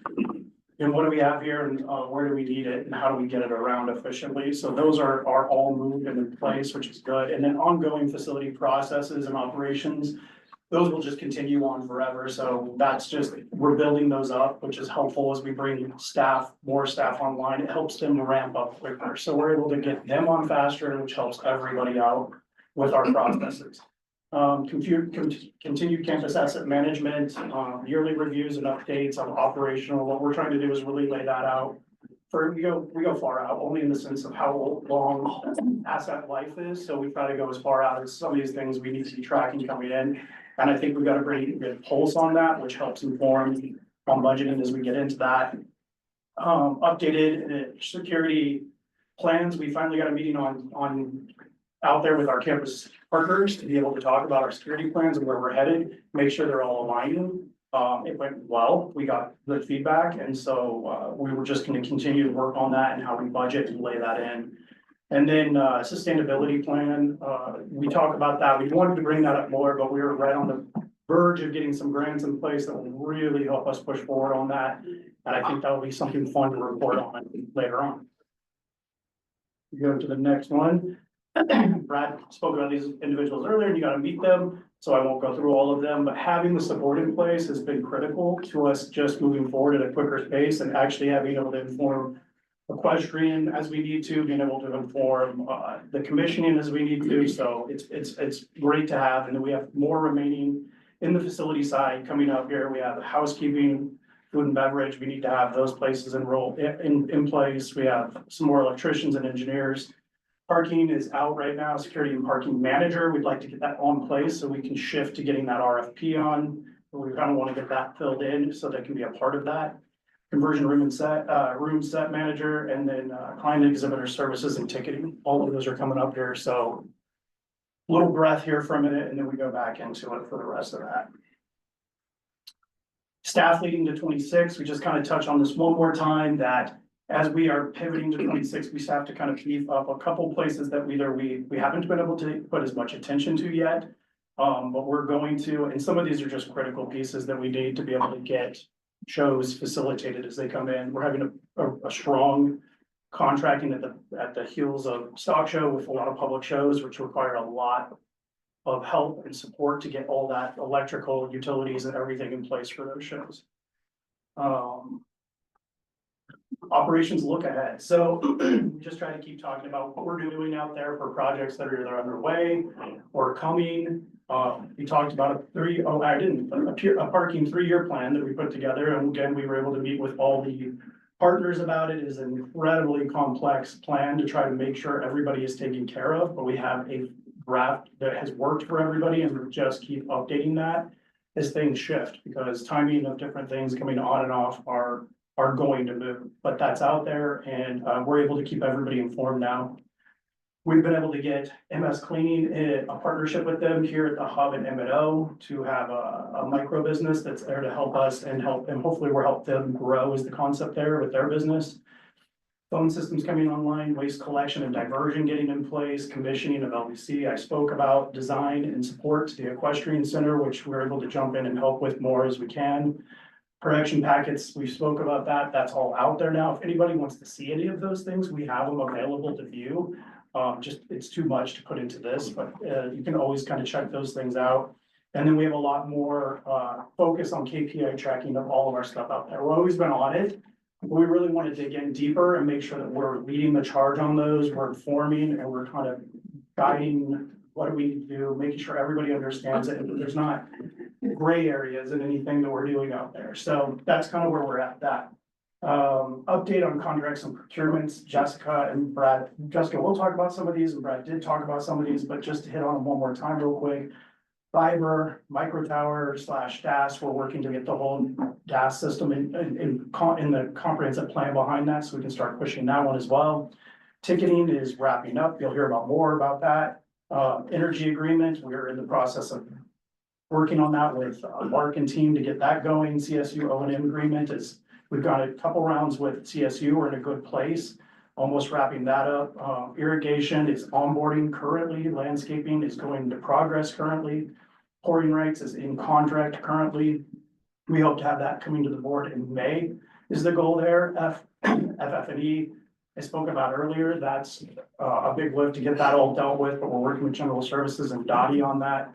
And what do we have here, and where do we need it, and how do we get it around efficiently? So those are all moved and in place, which is good. And then ongoing facility processes and operations, those will just continue on forever. So that's just, we're building those up, which is helpful as we bring more staff online. It helps them ramp up quicker. So we're able to get them on faster, which helps everybody out with our processes. Continued campus asset management, yearly reviews and updates on operational. What we're trying to do is really lay that out. We go far out, only in the sense of how long asset life is. So we try to go as far out as some of these things we need to be tracking coming in. And I think we've got a pretty good pulse on that, which helps inform on budgeting as we get into that. Updated security plans. We finally got a meeting on out there with our campus partners to be able to talk about our security plans and where we're headed, make sure they're all aligning. It went well. We got good feedback. And so we were just going to continue to work on that and how we budget and lay that in. And then sustainability plan, we talk about that. We wanted to bring that up more, but we were right on the verge of getting some grants in place that will really help us push forward on that. And I think that'll be something fun to report on later on. We go to the next one. Brad spoke about these individuals earlier, and you got to meet them. So I won't go through all of them, but having the support in place has been critical to us just moving forward at a quicker pace and actually having able to inform equestrian as we need to, being able to inform the commissioning as we need to. So it's great to have, and then we have more remaining in the facility side coming up here. We have housekeeping, food and beverage. We need to have those places in place. We have some more electricians and engineers. Parking is out right now, security and parking manager. We'd like to get that on place so we can shift to getting that RFP on. We kind of want to get that filled in so they can be a part of that. Conversion room set manager, and then client exhibitor services and ticketing. All of those are coming up here, so little breath here for a minute, and then we go back into it for the rest of that. Staff leading to 26, we just kind of touch on this one more time, that as we are pivoting to 26, we have to kind of beef up a couple places that we haven't been able to put as much attention to yet. But we're going to, and some of these are just critical pieces that we need to be able to get shows facilitated as they come in. We're having a strong contracting at the heels of stock show with a lot of public shows, which require a lot of help and support to get all that electrical utilities and everything in place for those shows. Operations look ahead. So we just try to keep talking about what we're doing out there for projects that are either underway or coming. We talked about a parking 3-year plan that we put together. And again, we were able to meet with all the partners about it. It is an incredibly complex plan to try to make sure everybody is taken care of, but we have a draft that has worked for everybody, and we'll just keep updating that as things shift, because timing of different things coming on and off are going to move, but that's out there, and we're able to keep everybody informed now. We've been able to get MS Cleaning in a partnership with them here at the hub in M&O to have a micro business that's there to help us and hopefully we'll help them grow is the concept there with their business. Phone systems coming online, waste collection and diversion getting in place, commissioning of LVC. I spoke about design and support to the equestrian center, which we're able to jump in and help with more as we can. Correction packets, we spoke about that. That's all out there now. If anybody wants to see any of those things, we have them available to view. Just it's too much to put into this, but you can always kind of check those things out. And then we have a lot more focus on KPI tracking of all of our stuff out there. We've always been on it, but we really want to dig in deeper and make sure that we're leading the charge on those. We're informing and we're kind of guiding what do we need to do, making sure everybody understands it. And there's not gray areas in anything that we're doing out there. So that's kind of where we're at that. Update on contracts and procurements, Jessica and Brad. Jessica, we'll talk about some of these, and Brad did talk about some of these, but just to hit on them one more time real quick. Fiber, micro tower / DAS, we're working to get the whole DAS system in the comprehensive plan behind that, so we can start pushing that one as well. Ticketing is wrapping up. You'll hear about more about that. Energy agreement, we're in the process of working on that with Mark and team to get that going. CSU O&M agreement is, we've got a couple rounds with CSU. We're in a good place, almost wrapping that up. Irrigation is onboarding currently. Landscaping is going into progress currently. Pouring rights is in contract currently. We hope to have that coming to the board in May is the goal there. FF&E, I spoke about earlier. That's a big lift to get that all dealt with, but we're working with General Services and Dottie on that.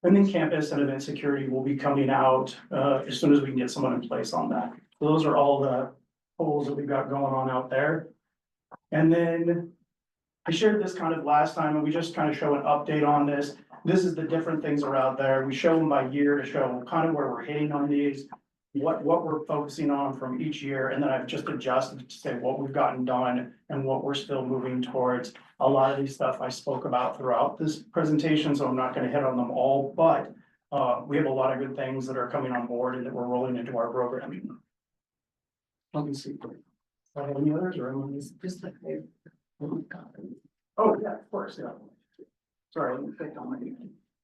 And then campus and event security will be coming out as soon as we can get someone in place on that. So those are all the goals that we've got going on out there. And then I shared this kind of last time, and we just kind of show an update on this. This is the different things are out there. We show them by year to show kind of where we're hitting on these, what we're focusing on from each year. And then I've just adjusted to say what we've gotten done and what we're still moving towards. A lot of these stuff I spoke about throughout this presentation, so I'm not going to hit on them all, but we have a lot of good things that are coming on board and that we're rolling into our programming. Let me see. Any others or just like oh yeah, of course, yeah. Sorry, let me click on my.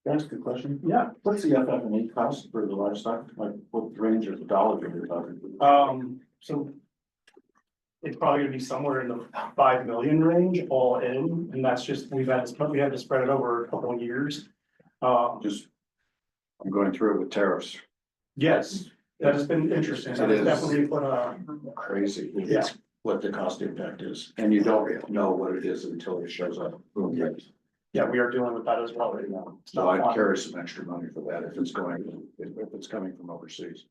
That's a good question. Yeah. What's the FF&E cost for the livestock? Like what range of dollars are you talking? So it's probably gonna be somewhere in the 5 million range all in, and that's just, we had to spread it over a couple of years. I'm going through it with tariffs. Yes, that has been interesting. That has definitely put a Crazy. Yeah. What the cost impact is, and you don't know what it is until it shows up. Yeah, we are dealing with that as well right now. It's So not I'd fun. carry some extra money for that if it's coming from overseas.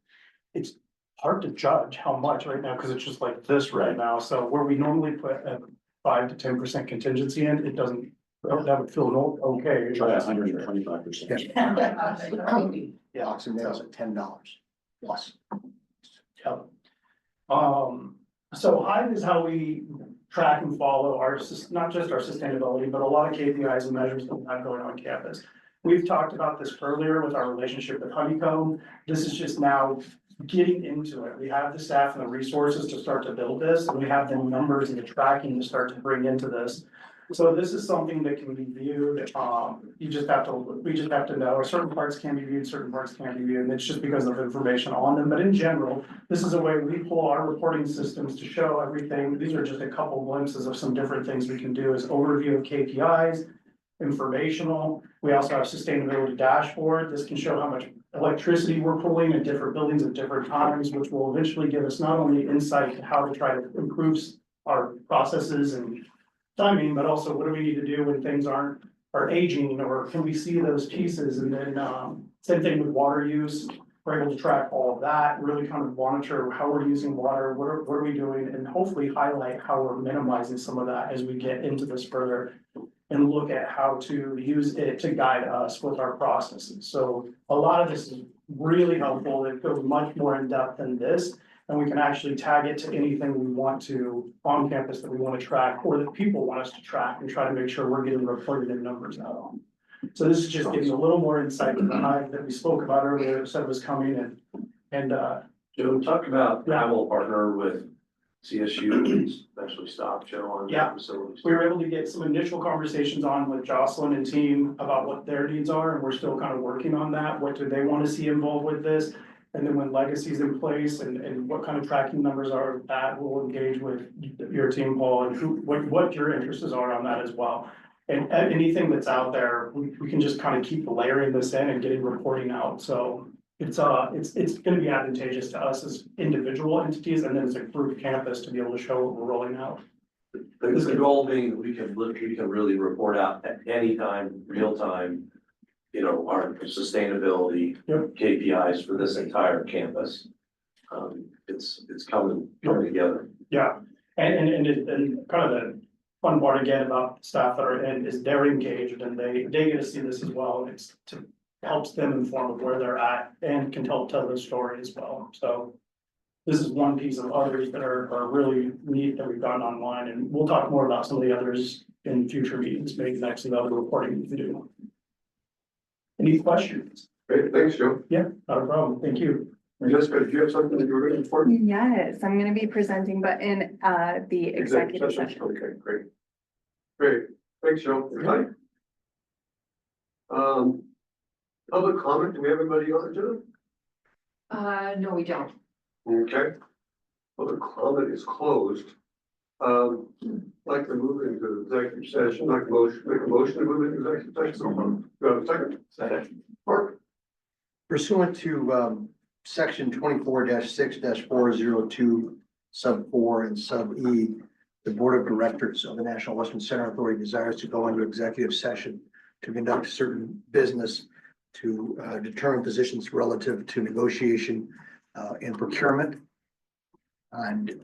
It's hard to judge how much right now, because it's just like this right now. So where we normally put a 5 to 10% contingency in, it doesn't, that would feel okay. Try 125%. Yeah. Boxing nails at $10 plus. Yep. So Hive is how we track and follow not just our sustainability, but a lot of KPIs and measures that we have going on campus. We've talked about this earlier with our relationship with Honeycomb. This is just now getting into it. We have the staff and the resources to start to build this, and we have the numbers and the tracking to start to bring into this. So this is something that can be viewed, we just have to know, certain parts can be viewed, certain parts can't be viewed, and it's just because of information on them, but in general, this is a way we pull our reporting systems to show everything. These are just a couple glimpses of some different things we can do as overview of KPIs, informational. We also have sustainability dashboard. This can show how much electricity we're pulling in different buildings at different times, which will eventually give us not only insight to how to try to improve our processes and timing, but also what do we need to do when things are aging, or can we see those pieces? And then same thing with water use. We're able to track all of that, really kind of monitor how we're using water, what are we doing, and hopefully highlight how we're minimizing some of that as we get into this further and look at how to use it to guide us with our processes. So a lot of this is really helpful. It goes much more in depth than this, and we can actually tag it to anything we want to on campus that we want to track or that people want us to track and try to make sure we're getting reported in numbers out on. So this is just giving a little more insight to the hive that we spoke about earlier, said was coming and Joe, talk about how we'll partner with CSU, especially Stop Show on Yeah. facilities. we were able to get some initial conversations on with Jocelyn and team about what their needs are, and we're still kind of working on that. What do they want to see involved with this? And then when legacy's in place and what kind of tracking numbers are that, we'll engage with your team, Paul, and what your interests are on that as well. And anything that's out there, we can just kind of keep layering this in and getting reporting out. So it's gonna be advantageous to us as individual entities and then as a group campus to be able to show what we're rolling out. The goal being that we can really report out at any time, real time, our sustainability KPIs for this entire campus. It's coming together. Yeah, and kind of the fun part again about staff that are in is they're engaged and they get to see this as well. It's helps them inform of where they're at and can help tell the story as well. So this is one piece of others that are really neat that we've gotten online, and we'll talk more about some of the others in future meetings, maybe next and other reporting we can do. Any questions? Great, thanks, Joe. Yeah, not a problem. Thank you. Jessica, do you have something that you were looking for? Yes, I'm gonna be presenting, but in the executive session. Okay, great. Great, thanks, Joe. Hi. Public comment, do we have anybody on it, No, we don't. Okay. Public comment is closed. Like to move into executive session, make a motion to move into executive session. Do you have a second? Second. Mark? Pursuant to section 24-6-402 sub 4 and sub E, the Board of Directors of the National Western Center Authority desires to go into executive session to conduct certain business to determine positions relative to negotiation and procurement, and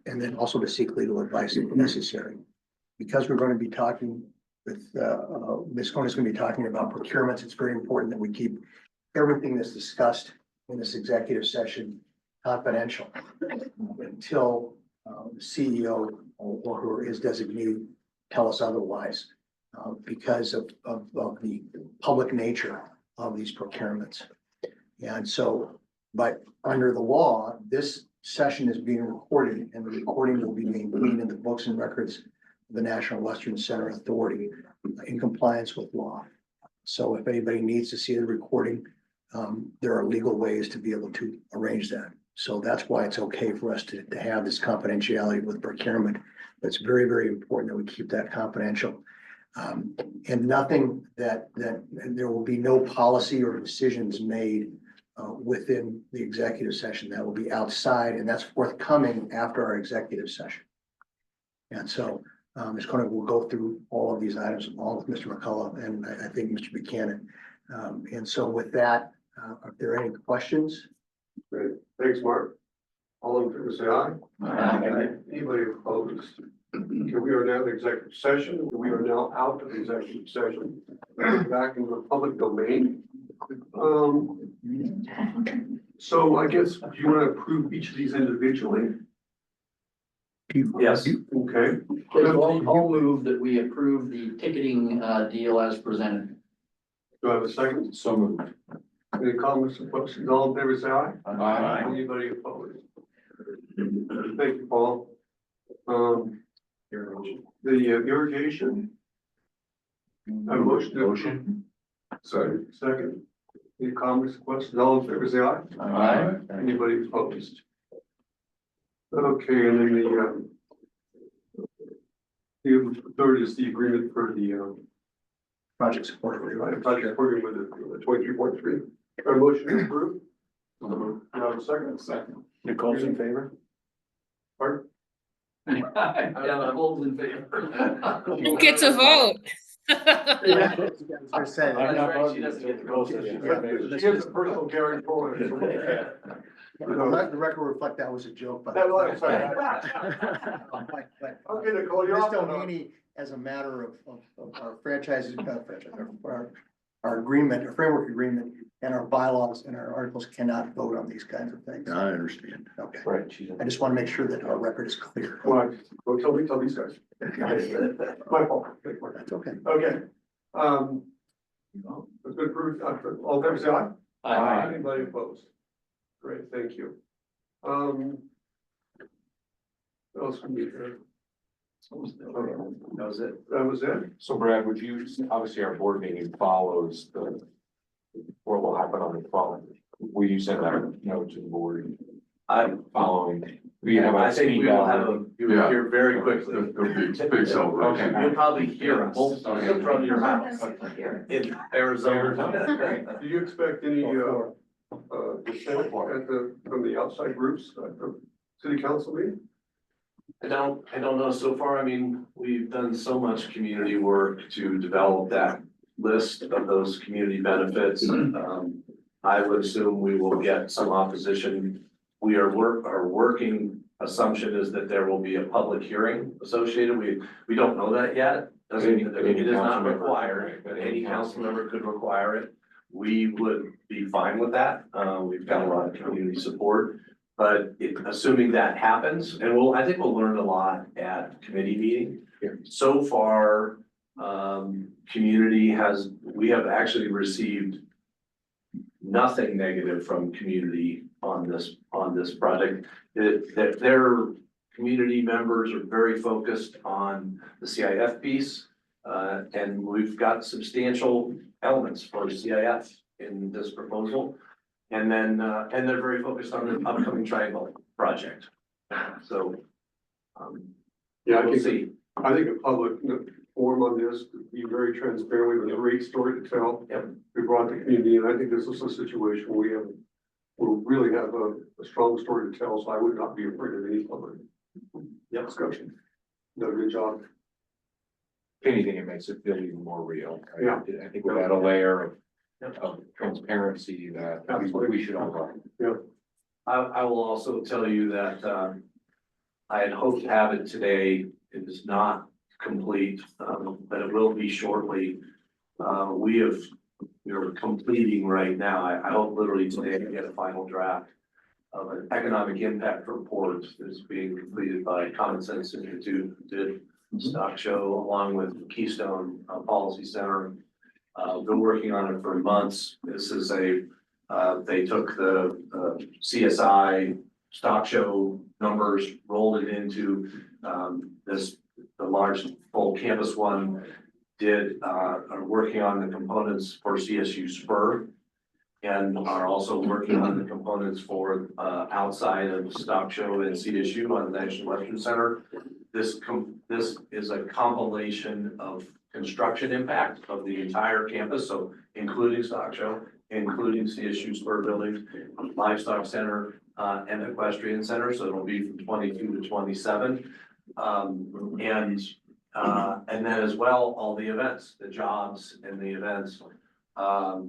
then also to seek legal advice if necessary. Because we're going to be talking with Ms. Cohen is going to be talking about procurements, it's very important that we keep everything that's discussed in this executive session confidential until the CEO or his designee tell us otherwise, because of the public nature of these procurements. And so, but under the law, this session is being recorded, and the recording will be maintained in the books and records of the National Western Center Authority in compliance with law. So if anybody needs to see the recording, there are legal ways to be able to arrange that. So that's why it's okay for us to have this confidentiality with procurement. It's very, very important that we keep that confidential. And nothing that there will be no policy or decisions made within the executive session. That will be outside, and that's forthcoming after our executive session. And so Ms. Koenig will go through all of these items along with Mr. McCullough and I think Mr. Buchanan. And so with that, are there any questions? Great, thanks, Mark. All in favor, say aye. Aye. Anybody opposed? Okay, we are now in executive session. We are now out of executive session, back in the public domain. So I guess, do you want to approve each of these individually? Yes. Okay. Okay, so I'll move that we approve the ticketing, deal as presented. Do I have a second? So moved. Any comments or questions? All in favor, say aye. Aye. Anybody opposed? Thank you, Paul. The irrigation. A motion. Sorry, second. Any comments, questions? All in favor, say aye. Aye. Anybody opposed? Okay, and then the third is the agreement for the Project support agreement. project program with the 23.3. Our motion is approved. Do I have a second? Second. Nicole's in favor? Pardon? Yeah, Nicole's in favor. Who gets a vote? I was gonna say, That's right, she doesn't get to vote. She is a personal guarantor. The record will reflect that was a joke, but. That was, sorry. But Okay, Nicole, you're Ms. off. Doheny, as a matter of our our agreement, our framework agreement, and our bylaws and our articles cannot vote on these kinds of things. I understand. Okay, Right. I just want to make sure that our record is clear. Come on, go tell these guys. My fault. That's okay. Okay. It's been approved. All in favor, say aye. Aye. Anybody opposed? Great, thank you. What else can we do? That was it. That was it? So Brad, would you, obviously our board meeting follows what will happen on the 12th. Will you send that note to the board I'm following? I think we will have you will hear very quickly. Big celebration. You'll probably hear us from your house in Arizona. Do you expect any, dissent from the outside groups, from city council meeting? I don't know so far. I mean, we've done so much community work to develop that list of those community benefits. I would assume we will get some opposition. Our working assumption is that there will be a public hearing associated. We don't know that yet. It is not required, but any council member could require it. We would be fine with that. We've got a lot of community support. But assuming that happens, and I think we'll learn a lot at committee meeting. So far, we have actually received nothing negative from community on this project. Their community members are very focused on the CIF piece. And we've got substantial elements for CIF in this proposal. And then, and they're very focused on the upcoming triangle project. So, Yeah, we'll see. I think a public forum on this could be very transparent. We have a great story to tell. Yep. We brought the community, and I think this is a situation where we'll really have a strong story to tell, so I would not be afraid of any public discussion. Done a good job. If anything, it makes it feel even more real. Right? Yeah. I think we add a layer of transparency that we should all like. Yeah. I will also tell you that, I had hoped to have it today. It is not complete, but it will be shortly. We are completing right now. I hope literally today to get a final draft of an economic impact report that's being completed by Common Sense Institute, did stock show along with Keystone Policy Center. Been working on it for months. This is they took the CSI stock show numbers, rolled it into the large full campus one, are working on the components for CSU Spur, and are also working on the components for outside of stock show and CSU on the National Western Center. This is a compilation of construction impact of the entire campus, so including stock show, including CSU Spur buildings, livestock center, and equestrian center, so it'll be from 22 to 27. And then as well, all the events, the jobs and the events. I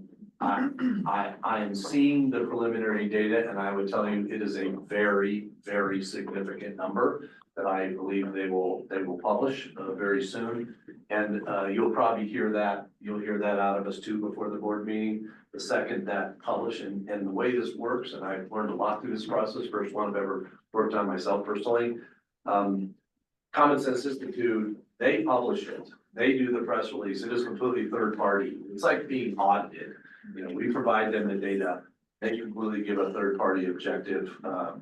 am seeing the preliminary data, and I would tell you it is a very, very significant number that I believe they will publish very soon. And you'll probably hear that, you'll hear that out of us too before the board meeting, the second that publish. And the way this works, and I've learned a lot through this process, first one I've ever worked on myself personally. Common Sense Institute, they publish it. They do the press release. It is completely third party. It's like being audited. You know, we provide them the data. They completely give a third party objective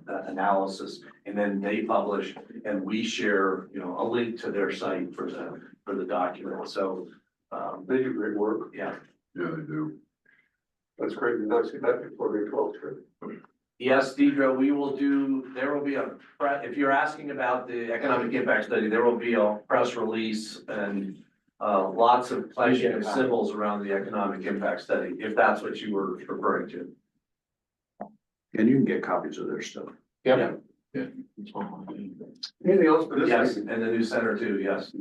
analysis, and then they publish, and we share, you know, a link to their site for the document. So They do great work. yeah. Yeah, they do. That's great. We've not seen that before, the 12th trip. Yes, Deidre, we will do, there will be if you're asking about the economic impact study, there will be a press release and lots of flashing of symbols around the economic impact study, if that's what you were referring to. And you can get copies of their stuff. Yeah. Anything else for this? Yes, meeting? and the new center too, yes.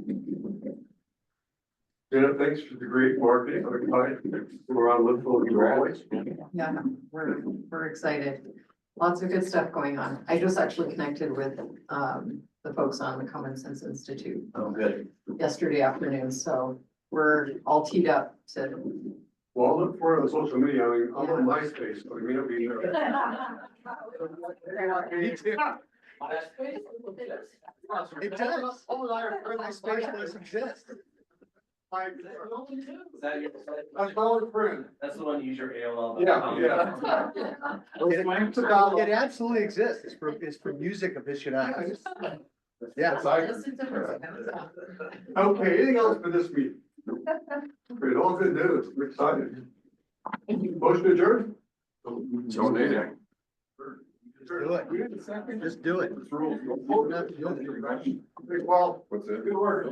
Jenna, thanks for the great marketing. We're on Liverpool, you always. Yeah, we're excited. Lots of good stuff going on. I just actually connected with, the folks on the Common Sense Institute Oh, good. yesterday afternoon, so we're all teed up to. Well, I'll look for it on social media. I mean, I'm on MySpace, so we may not be there. It does. MySpace does exist. Is that your? That's my old friend. That's the one you use your AOL. It absolutely exists. It's for music aficionados. Yeah. Okay, anything else for this meeting? Great, all good news. We're excited. Motion adjourned? Don't need it. Do it. Just do it. Well, What's that? good work.